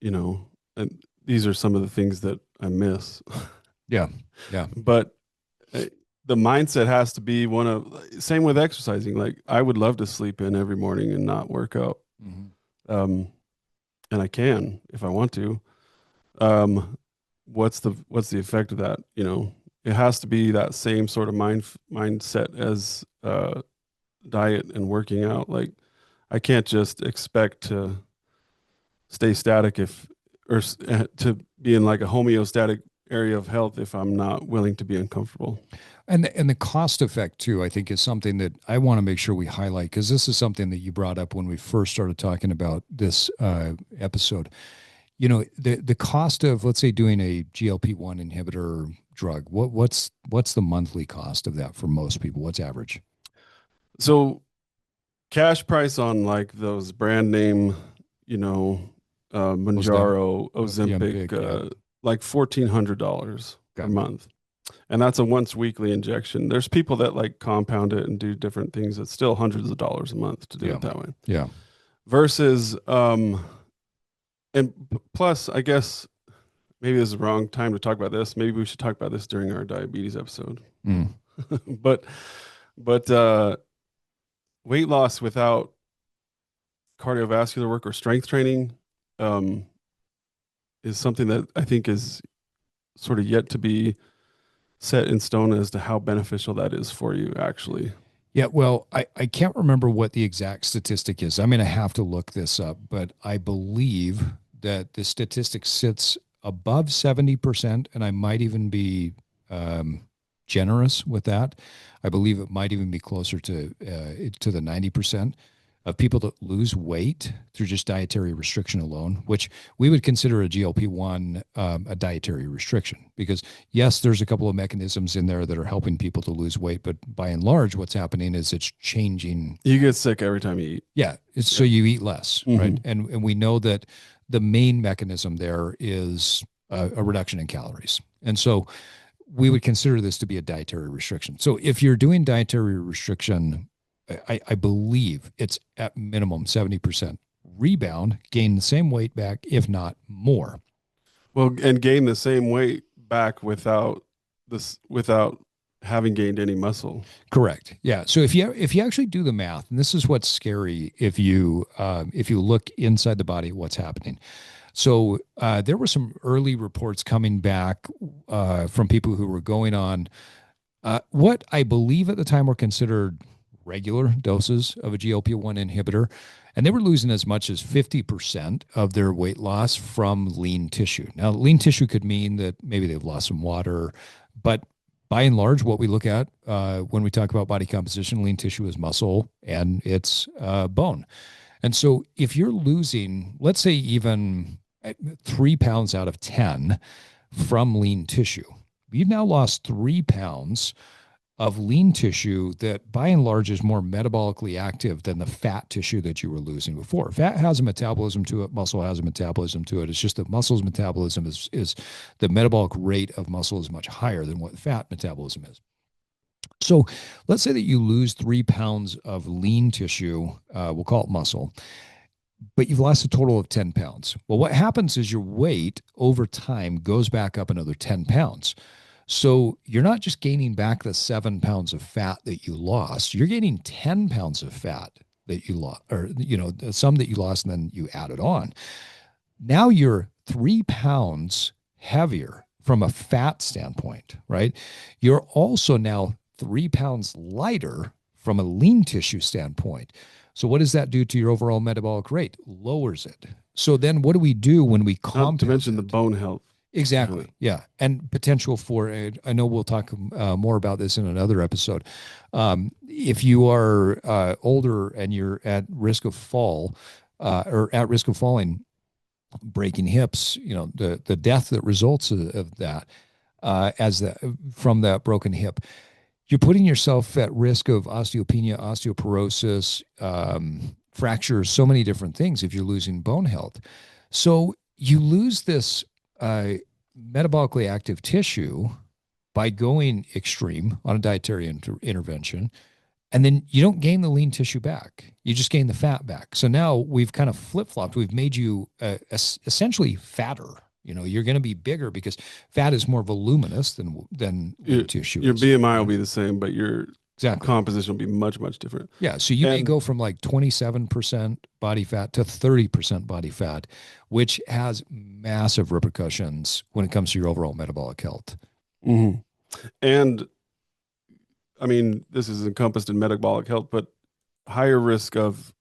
and these are some of the things that I miss. Yeah. Yeah. But uh, the mindset has to be one of same with exercising. Like I would love to sleep in every morning and not work out. Mhm. Um, and I can if I want to. Um, what's the effect of that? You know, it has to be that same sort of mindset as diet and working out. Like I can't just expect to stay static if to be in like a homeostatic area of health if I'm not willing to be uncomfortable. And the cost effect too, I think, is something that I want to make sure we highlight because this is something that you brought up when we first started talking about this episode. You know, the cost of, let's say, doing a GLP-1 inhibitor drug. What's the monthly cost of that for most people? What's average? So cash price on like those brand name, you know, Ozempic, Manjaro, Ozempic, yeah, like $1,400 per okay, month. And that's a once weekly injection. There's people that like compound it and do different things. It's still hundreds of dollars a month to do yeah, it that way. yeah. Versus, and plus, I guess maybe this is the wrong time to talk about this. Maybe we should talk about this during our diabetes episode. Mm. but, but, weight loss without cardiovascular work or strength training, um, is something that I think is sort of yet to be set in stone as to how beneficial that is for you, actually. Yeah, well, I can't remember what the exact statistic is. I'm going to have to look this up, but I believe that the statistic sits above 70%, and I might even be um, generous with that. I believe it might even be closer to the 90% of people that lose weight through just dietary restriction alone, which we would consider a GLP-1 a dietary restriction. Because yes, there's a couple of mechanisms in there that are helping people to lose weight, but by and large, what's happening is it's changing. You get sick every time you eat. Yeah, it's Yeah. so you eat less, Hmm. right? And we know that the main mechanism there is a reduction in calories, and so we would consider this to be a dietary restriction. So if you're doing dietary restriction, I believe it's at minimum 70% rebound, gain the same weight back, if not more. Well, and gain the same weight back without having gained any muscle. Correct. Yeah. So if you actually do the math, and this is what's scary if you look inside the body, what's happening. So there were some early reports coming back from people who were going on what I believe at the time were considered regular doses of a GLP-1 inhibitor. And they were losing as much as 50% of their weight loss from lean tissue. Now, lean tissue could mean that maybe they've lost some water, but by and large, what we look at when we talk about body composition, lean tissue is muscle and it's bone. And so if you're losing, let's say, even 3 pounds out of 10 from lean tissue, you've now lost 3 pounds of lean tissue that by and large is more metabolically active than the fat tissue that you were losing before. Fat has a metabolism to it, muscle has a metabolism to it. It's just that muscle's metabolism is the metabolic rate of muscle is much higher than what fat metabolism is. So let's say that you lose 3 pounds of lean tissue, we'll call it muscle, but you've lost a total of 10 pounds. Well, what happens is your weight over time goes back up another 10 pounds. So you're not just gaining back the 7 pounds of fat that you lost, you're gaining 10 pounds of fat that you lost, or, some that you lost and then you added on. Now you're 3 pounds heavier from a fat standpoint, right? You're also now 3 pounds lighter from a lean tissue standpoint. So what does that do to your overall metabolic rate? Lowers it. So then what do we do when we Not to compound mention the it? bone health behind Exactly. it. Yeah. And potential for, I know we'll talk more about this in another episode. If you are older and you're at risk of fall or at risk of falling, breaking hips, the death that results of that from that broken hip, you're putting yourself at risk of osteopenia, osteoporosis, fractures, so many different things if you're losing bone health. So you lose this metabolically active tissue by going extreme on a dietary intervention. And then you don't gain the lean tissue back. You just gain the fat back. So now we've kind of flip flopped. We've made you essentially fatter You're going to be bigger because fat is more voluminous than Your lean tissue your is. BMI will be the same, but your Exactly. composition will be much, much different. Yeah. So you may And go from like 27% body fat to 30% body fat, which has massive repercussions when it comes to your overall metabolic health. mhm. And I mean, this is encompassed in metabolic health, but higher risk of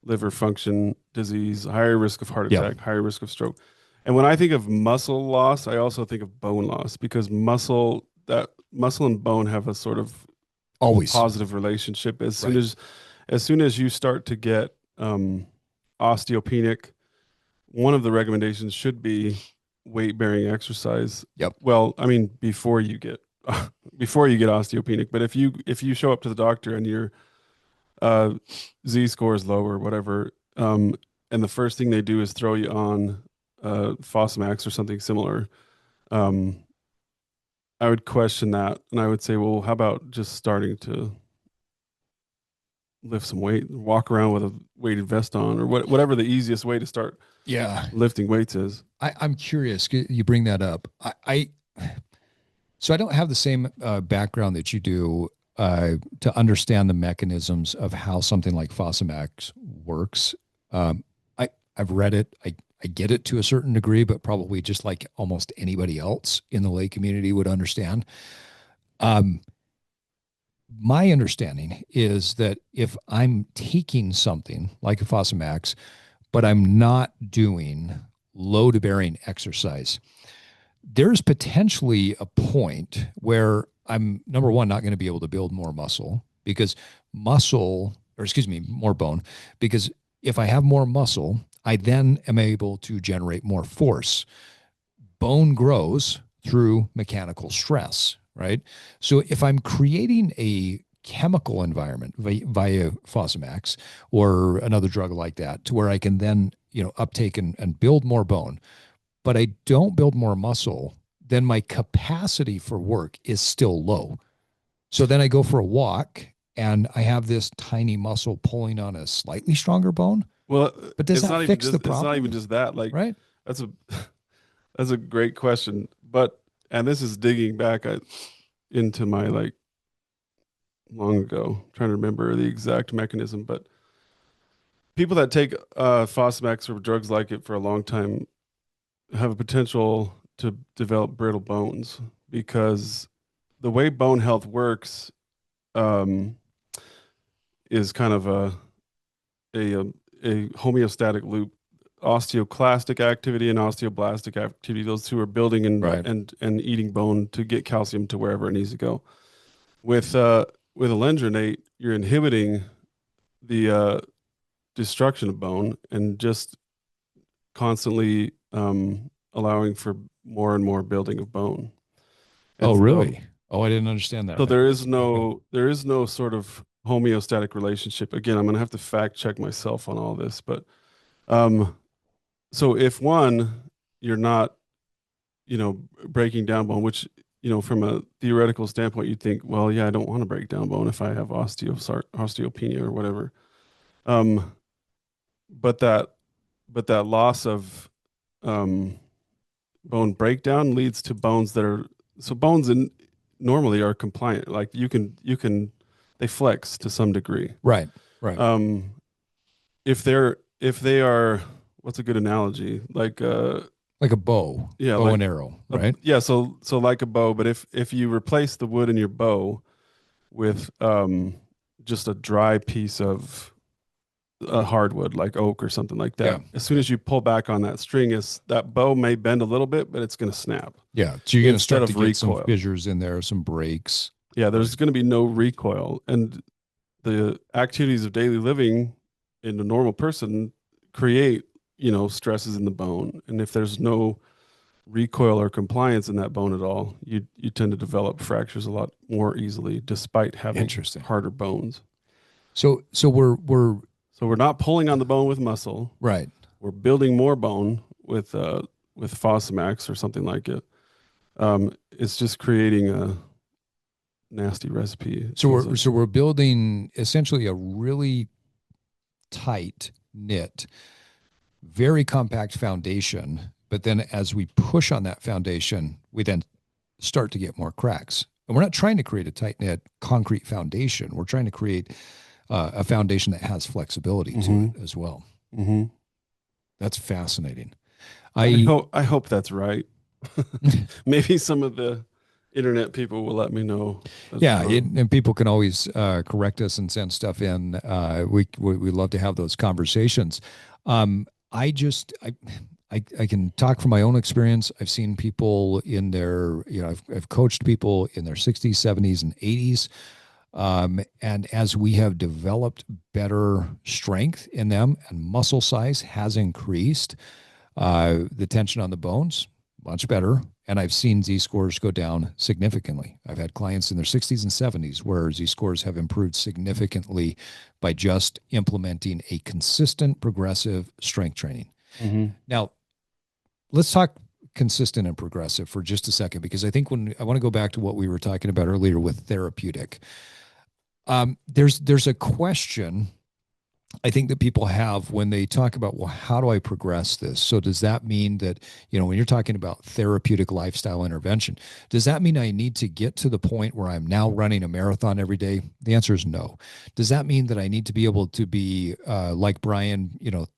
liver function disease, higher risk of heart Yeah. attack, higher risk of stroke. And when I think of muscle loss, I also think of bone loss because muscle and bone have a sort of Always. positive relationship. Right. As soon as you start to get osteopenic, one of the recommendations should be weight bearing exercise. Yep. Well, I mean, before you get before you get osteopenic, but if you show up to the doctor and your uh, Z score is low or whatever, and the first thing they do is throw you on Fosamax or something similar, um, I would question that, and I would say, well, how about just starting to lift some weight, walk around with a weighted vest on, or whatever the easiest way to start Yeah. lifting weights is. I'm curious. You bring that up. So I don't have the same background that you do to understand the mechanisms of how something like Fosamax works. Um, I've read it. I get it to a certain degree, but probably just like almost anybody else in the lay community would understand. Um, my understanding is that if I'm taking something like a Fosamax, but I'm not doing load bearing exercise, there's potentially a point where I'm number one, not going to be able to build more muscle because more bone, because if I have more muscle, I then am able to generate more force. Bone grows through mechanical stress, right? So if I'm creating a chemical environment via Fosamax or another drug like that to where I can then, uptake and build more bone, but I don't build more muscle, then my capacity for work is still low. So then I go for a walk and I have this tiny muscle pulling on a slightly stronger bone. Well, But does that fix the it's not even problem? just that. Like Right? that's a that's a great question, but and this is digging back into my like long ago, I'm trying to remember the exact mechanism, but people that take Fosamax or drugs like it for a long time have a potential to develop brittle bones because the way bone health works um, is kind of a a homeostatic loop. Osteoclastic activity and osteoblastic activity; those two are building Right. and eating bone to get calcium to wherever it needs to go. With alendronate, you're inhibiting the destruction of bone and just constantly allowing for more and more building of bone. Oh, And so really? Oh, I didn't understand that mechanism. Okay. there is no sort of homeostatic relationship. Again, I'm gonna have to fact check myself on all this, but um, so if one, you're not, breaking down bone, which, from a theoretical standpoint, you'd think, well, yeah, I don't want to break down bone if I have osteopenia or whatever. Um, but that loss of um, bone breakdown leads to bones that are so bones in normally are compliant. Like you can they flex to some degree. Right. Right. Um, if they are, what's a good analogy? Like Like a bow, yeah, bow like and arrow, right? yeah, so like a bow, but if you replace the wood in your bow with just a dry piece of a hardwood like oak or something like Yeah. that. As soon Yeah. as you pull back on that string, is that bow may bend a little bit, but it's going to snap Yeah. So you're going to instead start to of get some recoil. fissures in there, some breaks. Yeah, Right. there's going to be no recoil, and the activities of daily living in a normal person create, stresses in the bone, and if there's no recoil or compliance in that bone at all, you tend to develop fractures a lot more easily, despite having Interesting. harder bones. So we're So we're not pulling on the bone with muscle. right. We're building more bone with Fosamax or something like it. It's just creating a nasty recipe. It So feels we're like. so we're building essentially a really tight knit, very compact foundation But then as we push on that foundation, we then start to get more cracks. And we're not trying to create a tight knit concrete foundation. We're trying to create a foundation that has flexibility to Mm-hmm. it as well. Mm-hmm. That's fascinating. I I hope I hope that's right. Maybe some of the internet people will let me know that's Yeah, wrong. and people can always correct us and send stuff in. We love to have those conversations. I just I can talk from my own experience. I've seen people in their I've coached people in their 60s, 70s, and 80s. And as we have developed better strength in them and muscle size has increased, the tension on the bones, much better. And I've seen Z scores go down significantly. I've had clients in their 60s and 70s where Z scores have improved significantly by just implementing a consistent progressive strength training. Mm-hmm. Now, let's talk consistent and progressive for just a second, because I think when I want to go back to what we were talking about earlier with therapeutic, there's a question I think that people have when they talk about, well, how do I progress this? So does that mean that, when you're talking about therapeutic lifestyle intervention, does that mean I need to get to the point where I'm now running a marathon every day? The answer is no. Does that mean that I need to be able to be like Brian,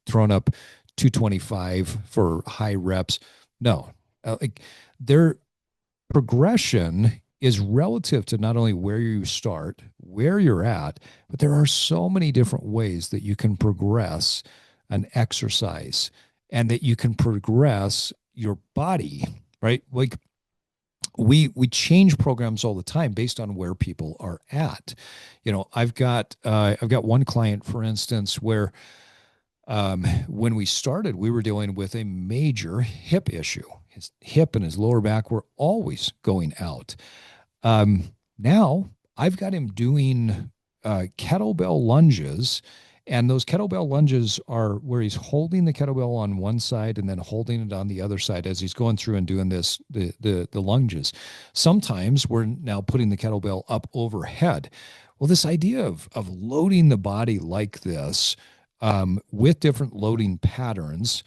throwing up 225 for high reps? No. Like there progression is relative to not only where you start, where you're at, but there are so many different ways that you can progress an exercise and that you can progress your body, right? Like we change programs all the time based on where people are at. I've got one client, for instance, where when we started, we were dealing with a major hip issue. His hip and his lower back were always going out. Now I've got him doing kettlebell lunges, and those kettlebell lunges are where he's holding the kettlebell on one side and then holding it on the other side as he's going through and doing the lunges. Sometimes we're now putting the kettlebell up overhead. Well, this idea of loading the body like this with different loading patterns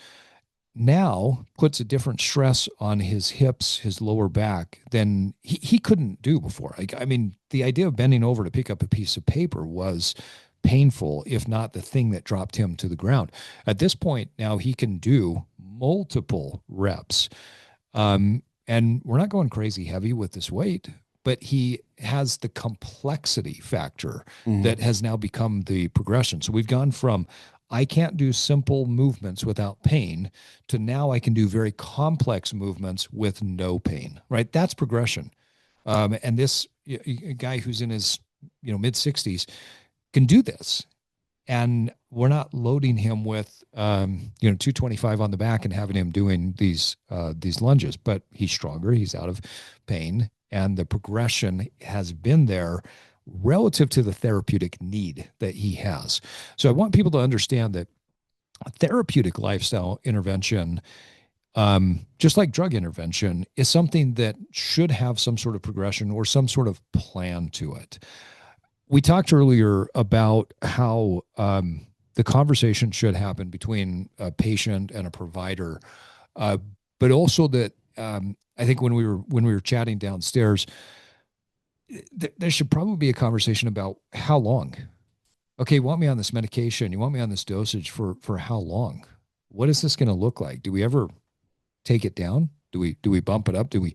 now puts a different stress on his hips, his lower back than he couldn't do before. Like, I mean, the idea of bending over to pick up a piece of paper was painful, if not the thing that dropped him to the ground. At this point, now he can do multiple reps. And we're not going crazy heavy with this weight, but he has the complexity factor Mm-hmm. that has now become the progression. So we've gone from I can't do simple movements without pain to now I can do very complex movements with no pain, right? That's progression. And this guy who's in his mid 60s can do this, and we're not loading him with 225 on the back and having him doing these lunges, but he's stronger, he's out of pain, and the progression has been there relative to the therapeutic need that he has. So I want people to understand that therapeutic lifestyle intervention, just like drug intervention, is something that should have some sort of progression or some sort of plan to it. We talked earlier about how the conversation should happen between a patient and a provider, but also that I think when we were chatting downstairs, there should probably be a conversation about how long. Okay, you want me on this medication? You want me on this dosage for how long? What is this going to look like? Do we ever take it down? Do we bump it up? Do we,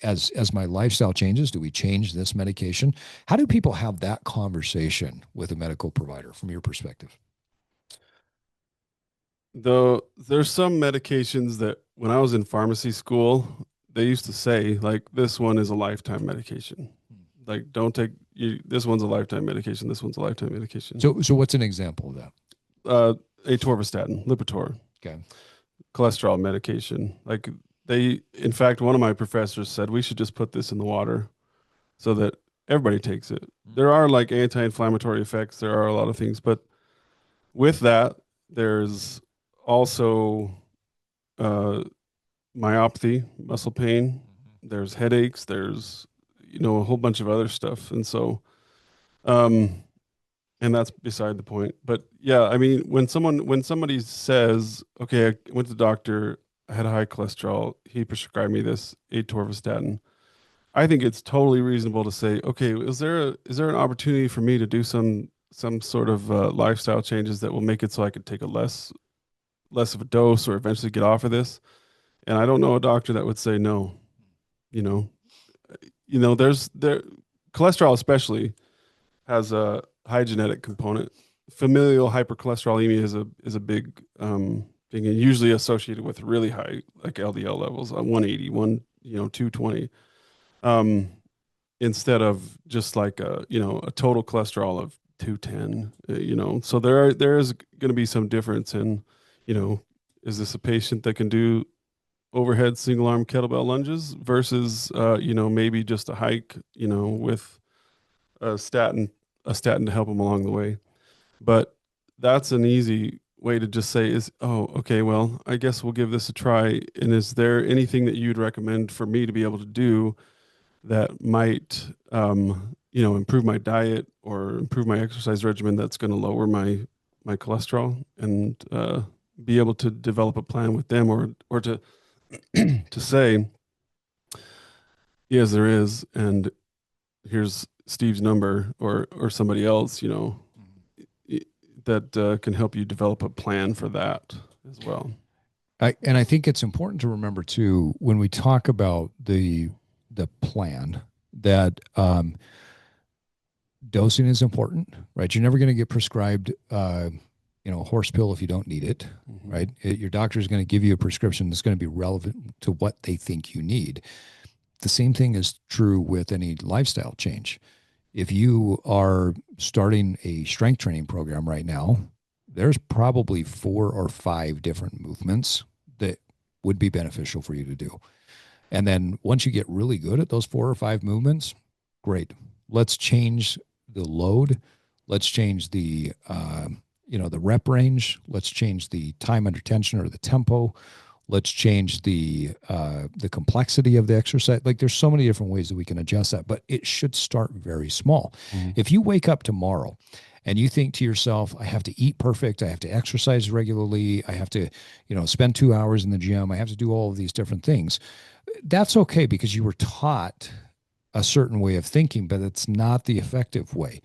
as my lifestyle changes, do we change this medication? How do people have that conversation with a medical provider from your perspective? Though there's some medications that when I was in pharmacy school, they used to say like this one is a lifetime medication. Like don't take you this one's a lifetime medication, this one's a lifetime medication. So what's an example of that? Uh Atorvastatin, Lipitor, Okay. cholesterol medication. Like they in fact one of my professors said we should just put this in the water so that everybody takes it. There are like anti-inflammatory effects, there are a lot of things, but with that there's also uh myopathy, muscle pain, there's headaches, there's a whole bunch of other stuff. And so um and that's beside the point. But yeah, I mean when somebody says, "Okay, I went to the doctor I had high cholesterol. He prescribed me this atorvastatin. I think it's totally reasonable to say, okay, is there an opportunity for me to do some sort of lifestyle changes that will make it so I could take a less of a dose or eventually get off of this? And I don't know a doctor that would say no. You know, there's there cholesterol especially has a high genetic component. Familial hypercholesterolemia is a big thing, and usually associated with really high like LDL levels, 180, 220, um, instead of just like a total cholesterol of 210. So there is going to be some difference in, you know, is this a patient that can do overhead single arm kettlebell lunges versus maybe just a hike, with a statin a statin to help them along the way. But that's an easy way to just say is, oh, okay, well, I guess we'll give this a try. And is there anything that you'd recommend for me to be able to do that might, improve my diet or improve my exercise regimen that's going to lower my cholesterol and be able to develop a plan with them or to to say, yes, there is, and here's Steve's number or somebody else, that can help you develop a plan for that as well. And I think it's important to remember too when we talk about the plan that dosing is important, right? You're never going to get prescribed, a horse pill if you don't need it, Mm-hmm. right? Your doctor is going to give you a prescription that's going to be relevant to what they think you need. The same thing is true with any lifestyle change. If you are starting a strength training program right now, there's probably 4 or 5 different movements that would be beneficial for you to do. And then once you get really good at those 4 or 5 movements, great. Let's change the load. Let's change the rep range. Let's change the time under tension or the tempo. Let's change the complexity of the exercise. Like there's so many different ways that we can adjust that, but it should start very small. Mm-hmm. If you wake up tomorrow and you think to yourself, I have to eat perfect, I have to exercise regularly, I have to, spend 2 hours in the gym, I have to do all of these different things, that's okay because you were taught a certain way of thinking, but it's not the effective way.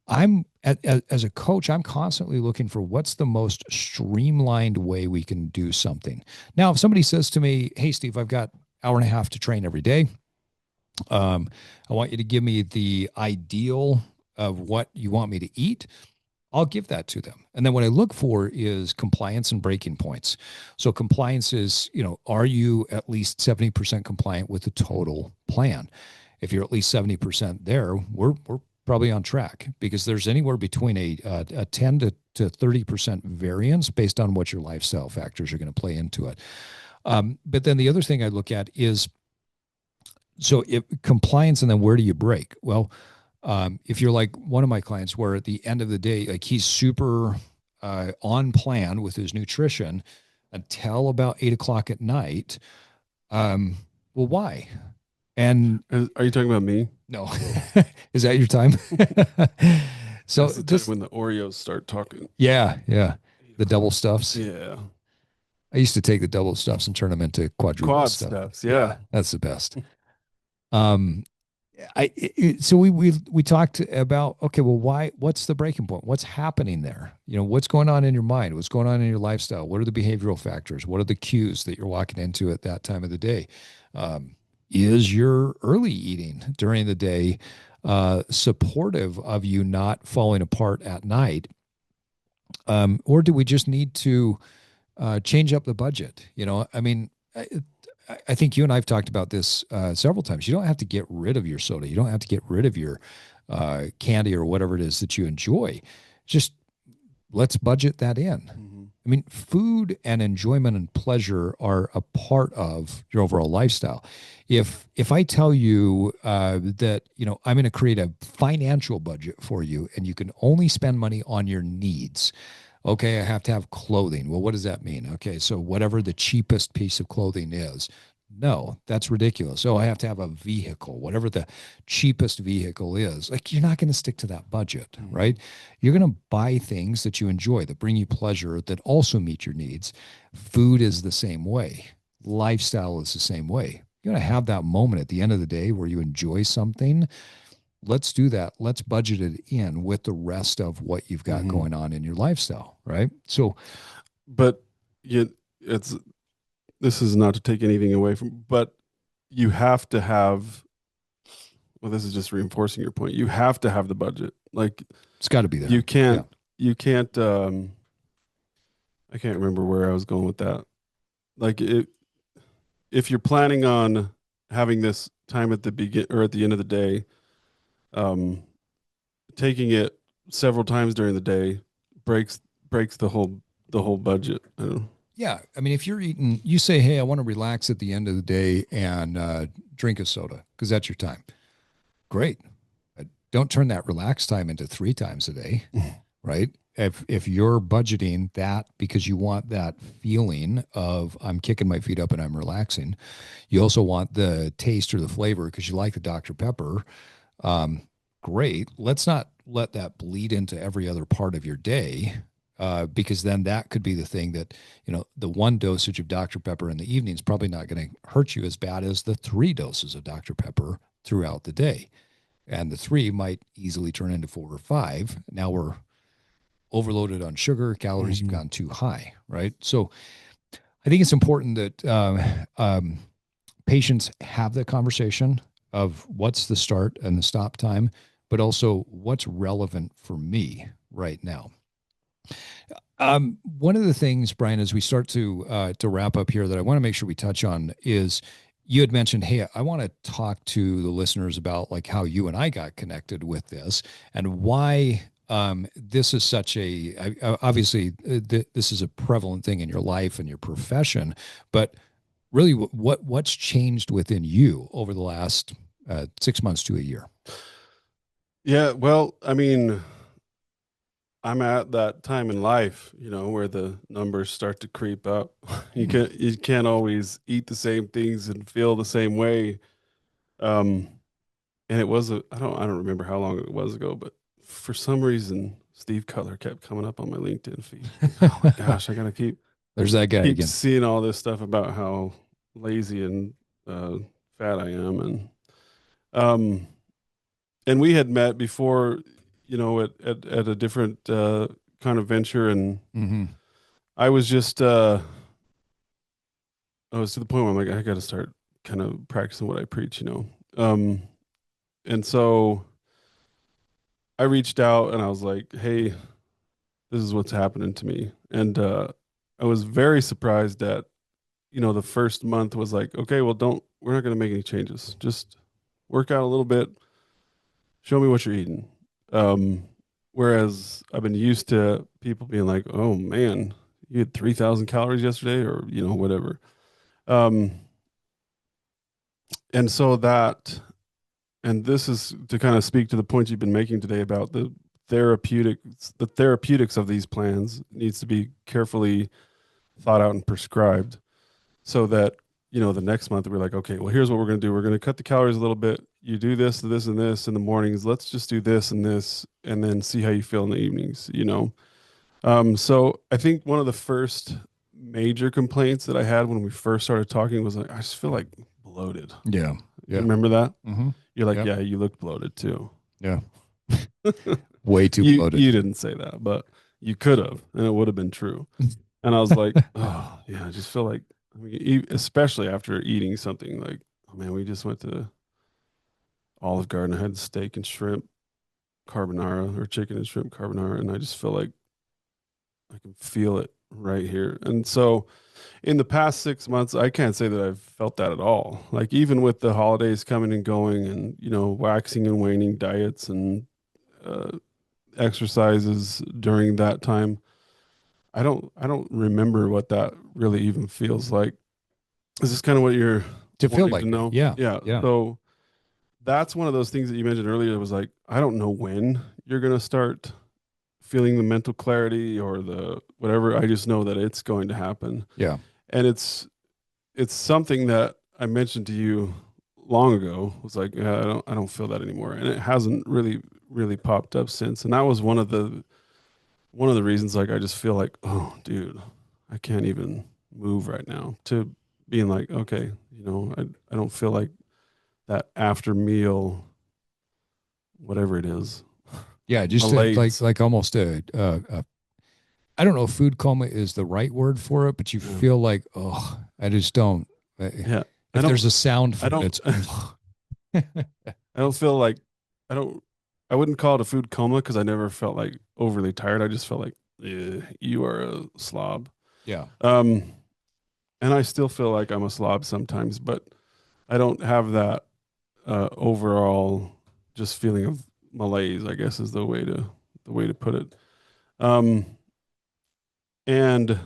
As a coach, I'm constantly looking for what's the most streamlined way we can do something. Now, if somebody says to me, "Hey, Steve, I've got hour and a half to train every day. I want you to give me the ideal of what you want me to eat." I'll give that to them. And then what I look for is compliance and breaking points. So compliance is, are you at least 70% compliant with the total plan? If you're at least 70% there, we're probably on track because there's anywhere between a 10 to 30% variance based on what your lifestyle factors are going to play into it. But then the other thing I look at is, so if compliance and then where do you break? Well, if you're like one of my clients where at the end of the day, like he's super on plan with his nutrition until about 8 o'clock at night. Well, why? And Are you talking about me? no, is that your time? So That's the time just, when the Oreos start talking. yeah, Eight the double o'clock. stuffs. Yeah. I used to take the double stuffs and turn them into quadruple Quad stuff. stuffs. Yeah, Yeah. that's the best. Um, so we talked about, okay, well, why? What's the breaking point? What's happening there? What's going on in your mind? What's going on in your lifestyle? What are the behavioral factors? What are the cues that you're walking into at that time of the day? Um, is your early eating during the day supportive of you not falling apart at night? Or do we just need to change up the budget? I mean, I think you and I've talked about this several times. You don't have to get rid of your soda. You don't have to get rid of your candy or whatever it is that you enjoy. Just let's budget that in. Mm-hmm. I mean, food and enjoyment and pleasure are a part of your overall lifestyle. If I tell you that I'm going to create a financial budget for you, and you can only spend money on your needs. Okay, I have to have clothing. Well, what does that mean? Okay, so whatever the cheapest piece of clothing is. No, that's ridiculous. So I have to have a vehicle, whatever the cheapest vehicle is. Like you're not going to stick to that budget, Mm-hmm. right? You're going to buy things that you enjoy, that bring you pleasure, that also meet your needs. Food is the same way. Lifestyle is the same way. You got to have that moment at the end of the day where you enjoy something. Let's do that. Let's budget it in with the rest of what you've got Hmm. going on in your lifestyle, right? So, But you, it's this is not to take anything away from, but you have to have. Well, this is just reinforcing your point. You have to have the budget. Like it's got to be there. you Yeah. can't, you can't. I can't remember where I was going with that. Like if you're planning on having this time at the begin or at the end of the day, um, taking it several times during the day breaks breaks the whole budget. I don't know. Yeah. I mean, if you're eating, you say, hey, I want to relax at the end of the day and drink a soda because that's your time. Great. Don't turn that relaxed time into 3 times a day, right? If you're budgeting that because you want that feeling of I'm kicking my feet up and I'm relaxing, you also want the taste or the flavor because you like the Dr. Pepper. Um, Great. Let's not let that bleed into every other part of your day. Because then that could be the thing that, the one dosage of Dr. Pepper in the evening is probably not going to hurt you as bad as the 3 doses of Dr. Pepper throughout the day. And the 3 might easily turn into 4 or 5. Now we're overloaded on sugar, calories have Mm-hmm. gone too high, right? So I think it's important that patients have that conversation of what's the start and the stop time, but also what's relevant for me right now. One of the things, Brian, as we start to wrap up here, that I want to make sure we touch on is you had mentioned, hey, I want to talk to the listeners about like how you and I got connected with this and why this is such obviously this is a prevalent thing in your life and your profession, but really what's changed within you over the last 6 months to a year? Yeah, well, I mean, I'm at that time in life, where the numbers start to creep up. Hmm. You can't always eat the same things and feel the same way. Um, and it was I don't remember how long it was ago, but for some reason Steve Cutler kept coming up on my LinkedIn feed. Oh my gosh, I gotta There's that guy keep again. seeing all this stuff about how lazy and uh, fat I am, um, and we had met before, at a different kind of venture, and Hmm. I was just I was to the point where I'm like, I got to start kind of practicing what I preach. And so I reached out and I was like, hey, this is what's happening to me. And I was very surprised that, the first month was like, okay, well, we're not going to make any changes. Just work out a little bit, show me what you're eating. Um, Whereas I've been used to people being like, oh man, you had 3,000 calories yesterday or, whatever. Um, and so that, and this is to kind of speak to the point you've been making today about the therapeutics of these plans needs to be carefully thought out and prescribed so that the next month we're like, okay, well, here's what we're going to do. We're going to cut the calories a little bit. You do this and this in the mornings. Let's just do this and this and then see how you feel in the evenings. So I think one of the first major complaints that I had when we first started talking was like, I just feel like bloated. Yeah. You Yeah. remember that? Hmm. You're like, Yeah. yeah, you look bloated too. Yeah. Way too you bloated. you didn't say that, but you could have, and it would have been true. And I was like, oh yeah, I just feel like, I mean, especially after eating something like, oh man, we just went to Olive Garden. I had steak and shrimp carbonara or chicken and shrimp carbonara, and I just feel like I can feel it right here. And so in the past 6 months, I can't say that I've felt that at all. Like even with the holidays coming and going, and waxing and waning diets and uh, exercises during that time, I don't remember what that really even feels like. Is this kind of what you're To feel wanting to like it. know? Yeah. Yeah. Yeah. So that's one of those things that you mentioned earlier. It was like, I don't know when you're going to start feeling the mental clarity or the whatever. I just know that it's going to happen. Yeah. And it's something that I mentioned to you long ago. It was like, yeah, I don't feel that anymore. And it hasn't really popped up since. And that was one of the reasons, like, I just feel like, oh dude, I can't even move right now to being like, okay, I don't feel like that after meal, whatever it is, Yeah, just malaise. like almost I don't know if food coma is the right word for it, but you Yeah. feel like, oh, I just don't. Yeah. I If don't, there's a sound I for it, don't, it's I don't feel like, I don't, I wouldn't call it a food coma because I never felt like overly tired. I just felt like, you are a slob. yeah, Um, and I still feel like I'm a slob sometimes, but I don't have that overall just feeling of malaise, I guess is the way to put it. Um, and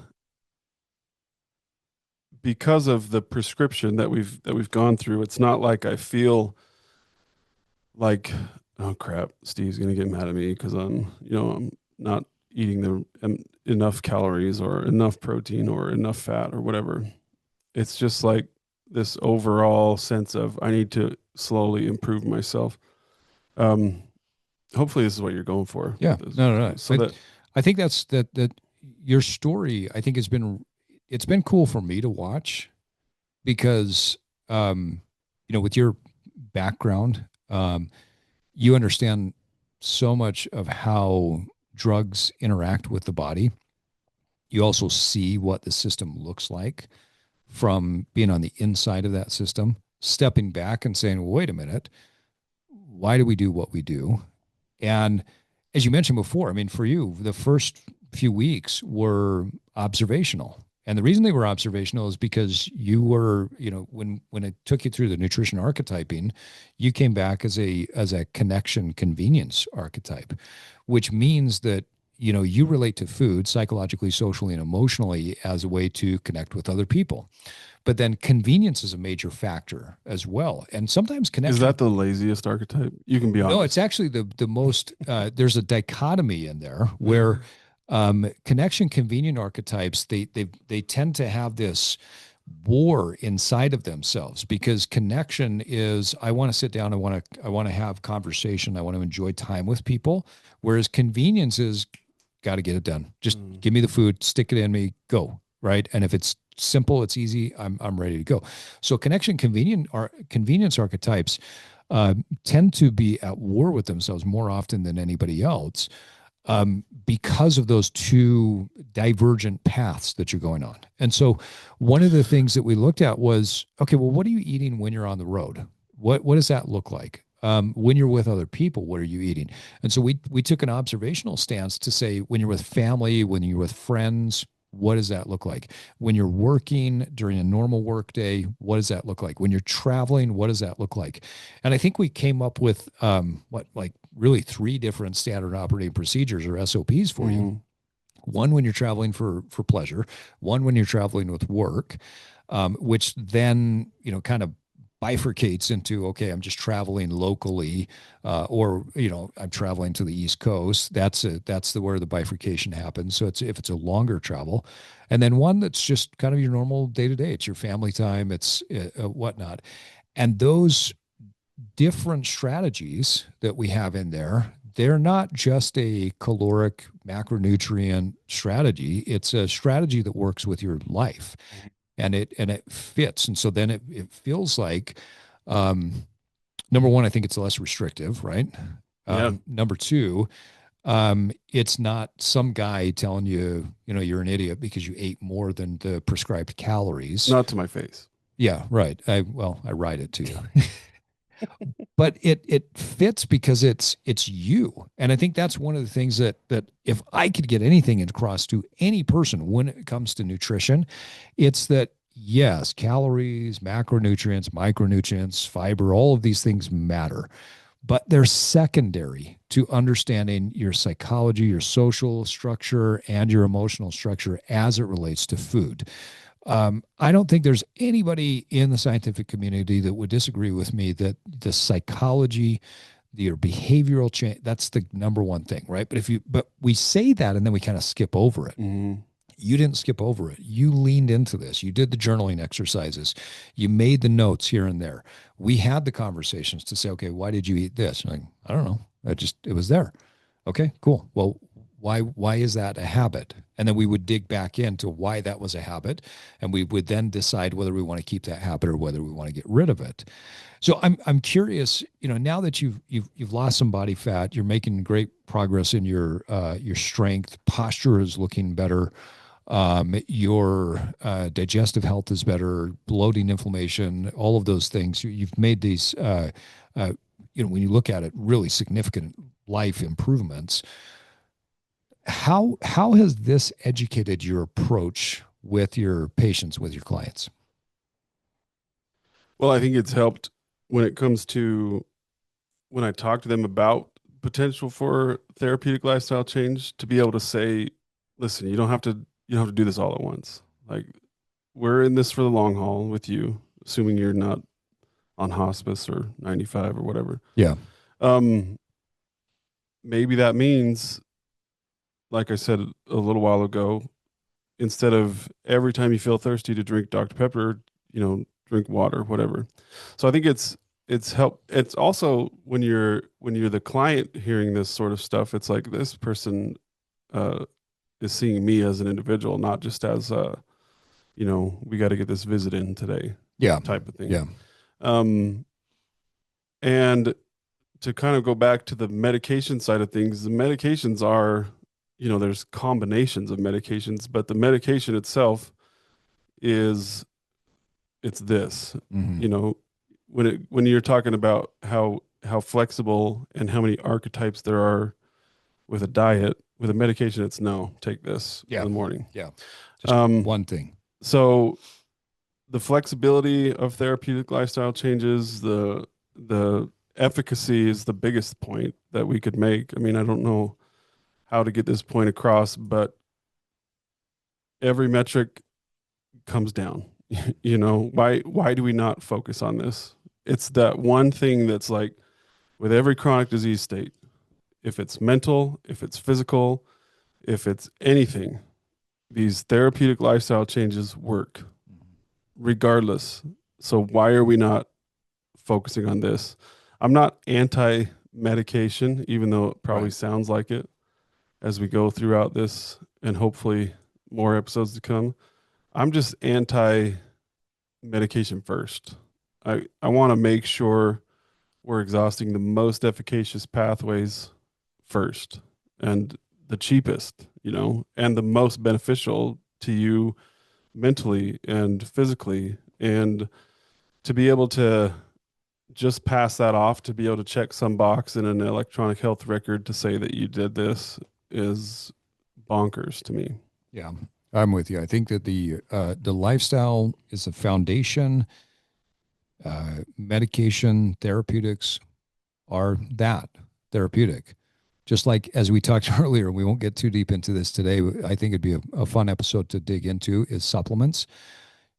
because of the prescription that we've gone through, it's not like I feel like, oh crap, Steve's gonna get mad at me because I'm not eating enough calories or enough protein or enough fat or whatever. It's just like this overall sense of I need to slowly improve myself. Um, Hopefully this is what you're going for yeah. with this. No, no, no. So that I think that your story, I think, has been it's been cool for me to watch because um, with your background, you understand so much of how drugs interact with the body. You also see what the system looks like from being on the inside of that system, stepping back and saying, well, wait a minute, why do we do what we do? And as you mentioned before, I mean, for you, the first few weeks were observational. And the reason they were observational is because you were, when it took you through the nutrition archetyping, you came back as a connection convenience archetype, which means that you relate to food psychologically, socially, and emotionally as a way to connect with other people. But then convenience is a major factor as well. And sometimes is connection. that the laziest archetype? You can be No, it's honest. actually the most. There's a dichotomy in there where connection convenient archetypes they tend to have this war inside of themselves because connection is I want to sit down, I want to have conversation, I want to enjoy time with people, whereas convenience is got to get it done. Just Mm. give me the food, stick it in me, go, right? And if it's simple, it's easy, I'm ready to go. So convenience archetypes tend to be at war with themselves more often than anybody else because of those two divergent paths that you're going on. And so, one of the things that we looked at was, okay, well, what are you eating when you're on the road? What does that look like? When you're with other people, what are you eating? And so we took an observational stance to say, when you're with family, when you're with friends, what does that look like? When you're working during a normal work day, what does that look like? When you're traveling, what does that look like? And I think we came up with like really three different standard operating procedures or SOPs for you. Mhm. One when you're traveling for pleasure, one when you're traveling with work, which then kind of bifurcates into, okay, I'm just traveling locally, or I'm traveling to the East Coast. That's the where the bifurcation happens. So it's if it's a longer travel, and then one that's just kind of your normal day to day. It's your family time. It's whatnot, and those different strategies that we have in there, they're not just a caloric macronutrient strategy. It's a strategy that works with your life and it fits. And so then it feels like um, number one, I think it's less restrictive, right? Yeah, Number two, it's not some guy telling you, you're an idiot because you ate more than the prescribed calories. not to my face. Yeah, right. I write it to you. But it fits because it's you. And I think that's one of the things that if I could get anything across to any person when it comes to nutrition, it's that yes, calories, macronutrients, micronutrients, fiber, all of these things matter, but they're secondary to understanding your psychology, your social structure, and your emotional structure as it relates to food. I don't think there's anybody in the scientific community that would disagree with me that the psychology, your behavioral change, that's the number one thing, right? But we say that and then we kind of skip over it. Mhm. You didn't skip over it. You leaned into this. You did the journaling exercises. You made the notes here and there. We had the conversations to say, okay, why did you eat this? Like, I don't know. It was there. Okay, cool. Well, Why is that a habit? And then we would dig back into why that was a habit, and we would then decide whether we want to keep that habit or whether we want to get rid of it. So I'm curious, now that you've lost some body fat, you're making great progress in your strength, posture is looking better, your digestive health is better, bloating, inflammation, all of those things. You've made these, uh, when you look at it, really significant life improvements. How has this educated your approach with your patients, with your clients? Well, I think it's helped when it comes to when I talk to them about potential for therapeutic lifestyle change to be able to say, listen, you don't have to do this all at once. Like we're in this for the long haul with you, assuming you're not on hospice or 95 or whatever. Yeah. Um, maybe that means, like I said a little while ago, instead of every time you feel thirsty to drink Dr. Pepper, drink water, whatever. So I think it's help. It's also when you're the client hearing this sort of stuff, it's like this person uh, is seeing me as an individual, not just as we got to get this visit in today Yeah. type of thing. Yeah. Um, and to kind of go back to the medication side of things, the medications are, there's combinations of medications, but the medication itself is it's this, Mm-hmm. you know, when you're talking about how flexible and how many archetypes there are with a diet, with a medication, it's no, take this in Yeah. the morning. Yeah. Just Um, one thing. so the flexibility of therapeutic lifestyle changes, the efficacy is the biggest point that we could make. I mean, I don't know how to get this point across, but every metric comes down. Why do we not focus on this? It's that one thing that's like with every chronic disease state, if it's mental, if it's physical, if it's anything, these therapeutic lifestyle changes work regardless. So why are we not focusing on this? I'm not anti medication, even though it probably Right. sounds like it as we go throughout this and hopefully more episodes to come. I'm just anti medication first. I want to make sure we're exhausting the most efficacious pathways first and the cheapest, and the most beneficial to you mentally and physically. And to be able to just pass that off, to be able to check some box in an electronic health record to say that you did this is bonkers to me. Yeah. I'm with you. I think that the lifestyle is the foundation. Medication, therapeutics are that therapeutic. Just like as we talked earlier, we won't get too deep into this today. I think it'd be a fun episode to dig into is supplements.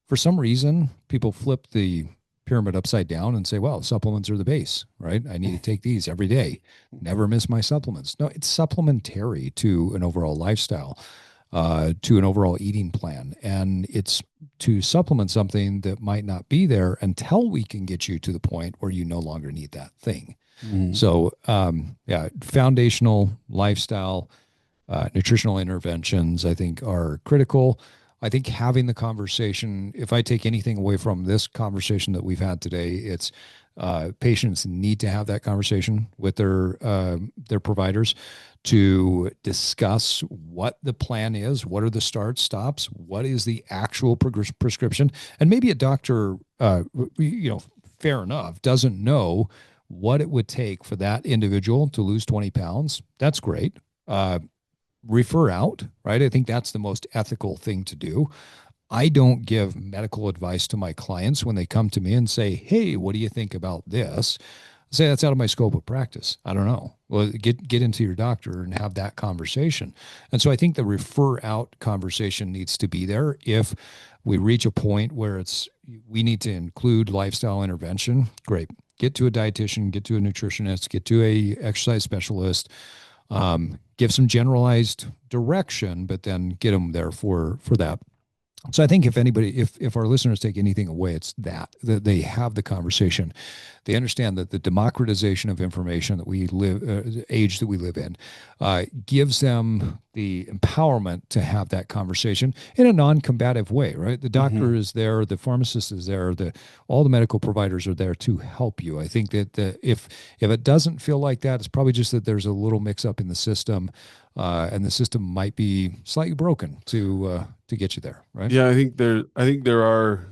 For some reason, people flip the pyramid upside down and say, well, supplements are the base, right? I need to take these every day. Never miss my supplements. No, it's supplementary to an overall lifestyle, to an overall eating plan. And it's to supplement something that might not be there until we can get you to the point where you no longer need that thing. Mm. So, yeah, foundational lifestyle, nutritional interventions, I think, are critical. I think having the conversation, if I take anything away from this conversation that we've had today, it's patients need to have that conversation with their providers to discuss what the plan is, what are the start stops, what is the actual prescription, and maybe a doctor, fair enough, doesn't know what it would take for that individual to lose 20 pounds. That's great. Refer out, right? I think that's the most ethical thing to do. I don't give medical advice to my clients when they come to me and say, hey, what do you think about this? I say that's out of my scope of practice. I don't know. Well, get into your doctor and have that conversation. And so I think the refer out conversation needs to be there. If we reach a point where we need to include lifestyle intervention, great. Get to a dietitian, get to a nutritionist, get to a exercise specialist, give some generalized direction, but then get them there for that So I think if anybody, if our listeners take anything away, it's that they have the conversation. They understand that the democratization of information that we live, age that we live in, gives them the empowerment to have that conversation in a non-combative way. Right, the Hmm. doctor is there, the pharmacist is there, the all the medical providers are there to help you. I think that if it doesn't feel like that, it's probably just that there's a little mix up in the system, and the system might be slightly broken to get you there. Right. Yeah, I think there are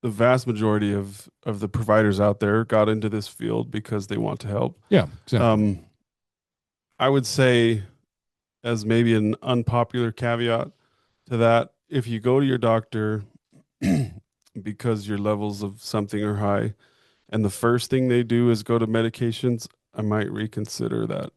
the vast majority of the providers out there got into this field because they want to help. Yeah, exactly. Um, I would say, as maybe an unpopular caveat to that, if you go to your doctor because your levels of something are high, and the first thing they do is go to medications, I might reconsider that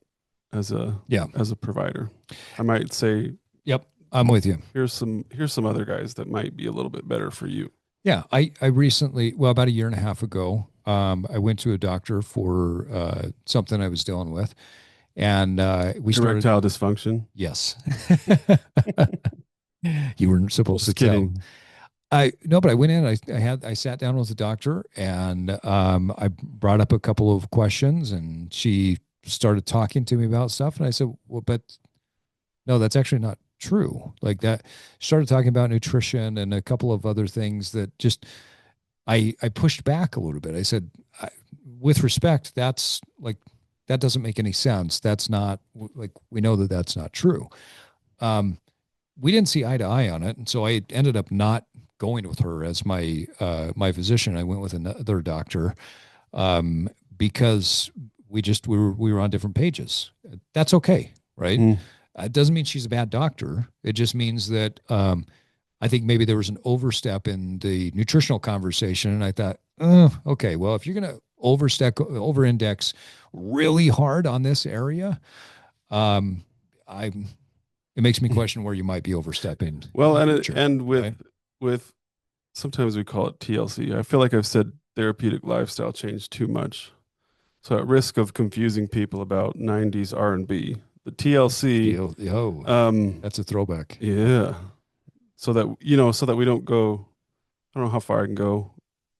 as a Yeah. as a provider. I might say, Yep. I'm with you. here's some other guys that might be a little bit better for you. Yeah. I recently, well, about a year and a half ago, I went to a doctor for something I was dealing with, and we started. Erectile dysfunction. Yes. You weren't supposed to Just tell. kidding. I no, but I went in. I sat down with the doctor, and I brought up a couple of questions, and she started talking to me about stuff, and I said, "Well, but no, that's actually not true." Like that, started talking about nutrition and a couple of other things that just I pushed back a little bit. I said, with respect, that's like that doesn't make any sense. That's not like we know that that's not true. Um, we didn't see eye to eye on it, and so I ended up not going with her as my physician. I went with another doctor, because we were on different pages. That's okay, right? Mm. It doesn't mean she's a bad doctor. It just means that I think maybe there was an overstep in the nutritional conversation, and I thought, okay, well, if you're going to overstep, over-index really hard on this area, um, I it makes me question where you might be overstepping in Well, the and future, right? with sometimes we call it TLC. I feel like I've said therapeutic lifestyle change too much. So at risk of confusing people about 90s R&B, the TLC, Oh, um, that's a throwback. yeah, so that we don't go, I don't know how far I can go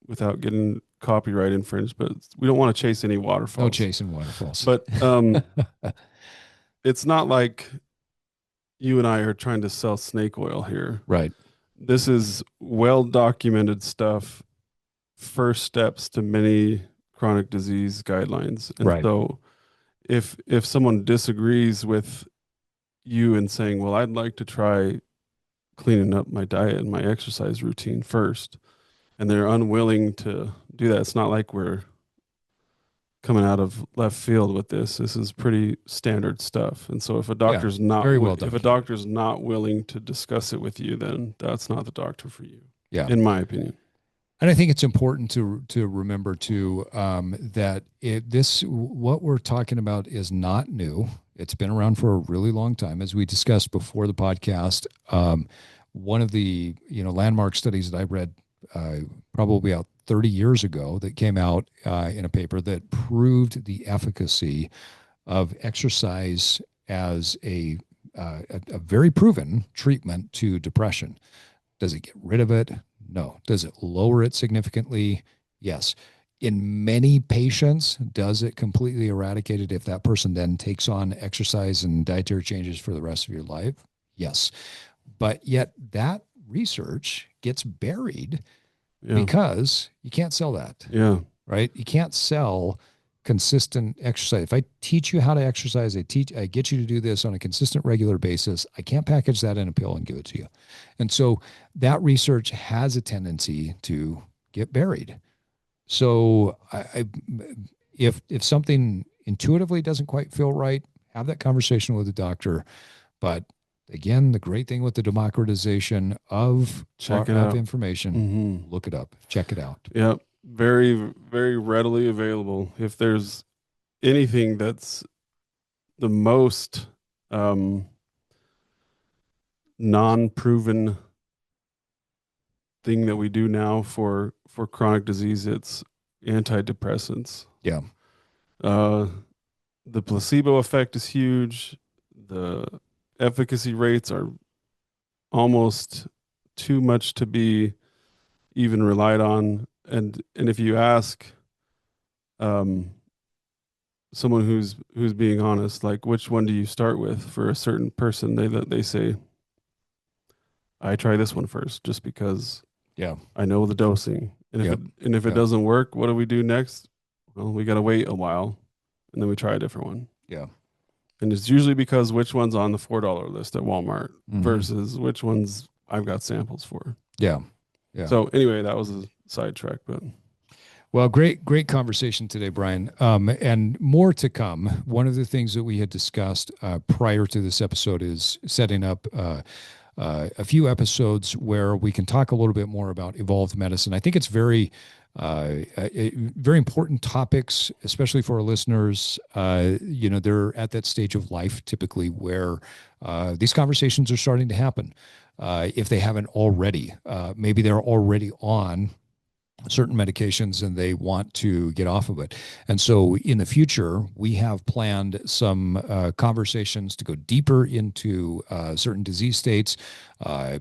without getting copyright infringed, but we don't want to chase any No waterfalls. chasing waterfalls. But it's not like you and I are trying to sell snake oil here. Right, This is well documented stuff, first steps to many chronic disease guidelines. And right. so if someone disagrees with you and saying, "Well, I'd like to try cleaning up my diet and my exercise routine first," and they're unwilling to do that, it's not like we're coming out of left field with this. This is pretty standard stuff. And so Yeah, very well if a documented. doctor's not willing to discuss it with you, then that's not the doctor for you, Yeah. in my opinion. And I think it's important to remember too, that this what we're talking about is not new. It's been around for a really long time, as we discussed before the podcast. One of the landmark studies that I read, probably about 30 years ago, that came out in a paper that proved the efficacy of exercise as a very proven treatment to depression. Does it get rid of it? No. Does it lower it significantly? Yes. In many patients, does it completely eradicate it if that person then takes on exercise and dietary changes for the rest of your life? Yes. But yet that research gets buried Yeah. because you can't sell that, Yeah. right? You can't sell consistent exercise. If I teach you how to exercise, I get you to do this on a consistent, regular basis. I can't package that in a pill and give it to you. And so that research has a tendency to get buried. So if something intuitively doesn't quite feel right, have that conversation with the doctor. But again, the great thing with the democratization Check it of out. information, Hmm. look it up, check it out. Yep. Very, very readily available. If there's anything that's the most um, non-proven thing that we do now for chronic disease, it's antidepressants. Yeah. Uh, the placebo effect is huge. The efficacy rates are almost too much to be even relied on. And if you ask um, someone who's being honest, like which one do you start with for a certain person, they say, I try this one first just because Yeah. I know the dosing. And Yep. if it Yep. doesn't work, what do we do next? Well, we got to wait a while and then we try a different one. Yeah. And it's usually because which one's on the $4 list at Walmart Mhm. versus which ones I've got samples for. Yeah. Yeah. So anyway, that was a sidetrack, but Well, great conversation today, Brian. And more to come. One of the things that we had discussed prior to this episode is setting up a few episodes where we can talk a little bit more about evolved medicine. I think it's very important topics, especially for our listeners. They're at that stage of life typically where these conversations are starting to happen. If they haven't already, maybe they're already on certain medications and they want to get off of it. And so in the future, we have planned some conversations to go deeper into certain disease states,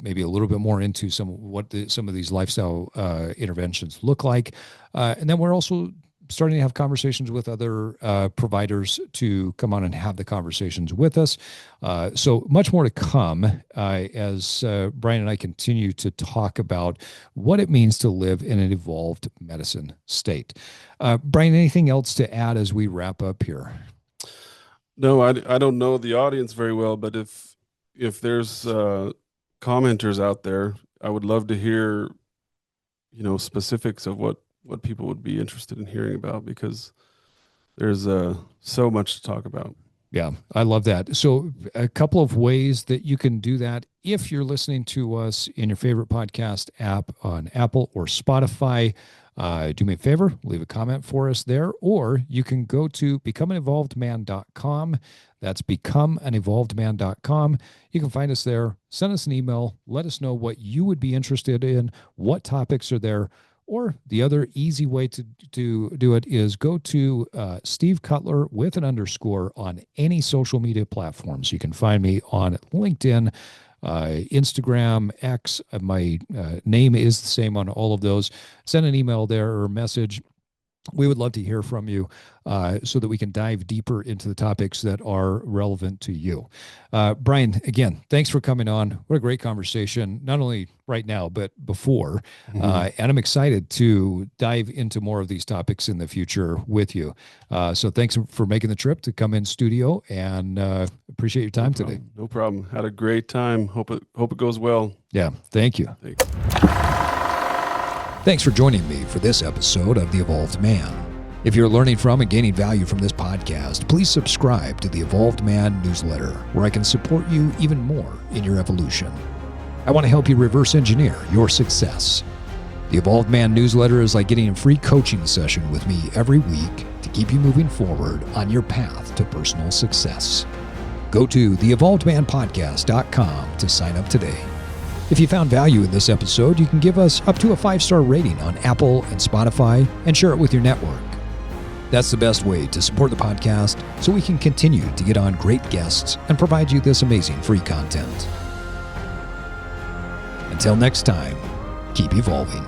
maybe a little bit more into some of these lifestyle interventions look like. And then we're also starting to have conversations with other providers to come on and have the conversations with us. So much more to come as Brian and I continue to talk about what it means to live in an evolved medicine state. Brian, anything else to add as we wrap up here? no, I don't know the audience very well, but if there's commenters out there, I would love to hear, specifics of what people would be interested in hearing about, because there's so much to talk about. Yeah, I love that. So a couple of ways that you can do that. If you're listening to us in your favorite podcast app on Apple or Spotify, do me a favor, leave a comment for us there, or you can go to becomeanevolvedman.com. That's becomeanevolvedman.com. You can find us there. Send us an email. Let us know what you would be interested in, what topics are there. Or the other easy way to do it is go to Steve Cutler with an underscore on any social media platforms. You can find me on LinkedIn, Instagram, X. My name is the same on all of those. Send an email there or a message. We would love to hear from you so that we can dive deeper into the topics that are relevant to you. Brian, again, thanks for coming on. What a great conversation, not only right now, but before. And I'm excited to dive into more of these topics in the future with you. So thanks for making the trip to come in studio, and appreciate your time today. No problem. Had a great time. Hope it goes well. Yeah, thank you. Thanks. Thanks for joining me for this episode of The Evolved Man. If you're learning from and gaining value from this podcast, please subscribe to the Evolved Man newsletter, where I can support you even more in your evolution. I want to help you reverse engineer your success. The Evolved Man newsletter is like getting a free coaching session with me every week to keep you moving forward on your path to personal success. Go to theevolvedmanpodcast.com to sign up today. If you found value in this episode, you can give us up to a 5-star rating on Apple and Spotify and share it with your network. That's the best way to support the podcast so we can continue to get on great guests and provide you this amazing free content. Until next time, keep evolving.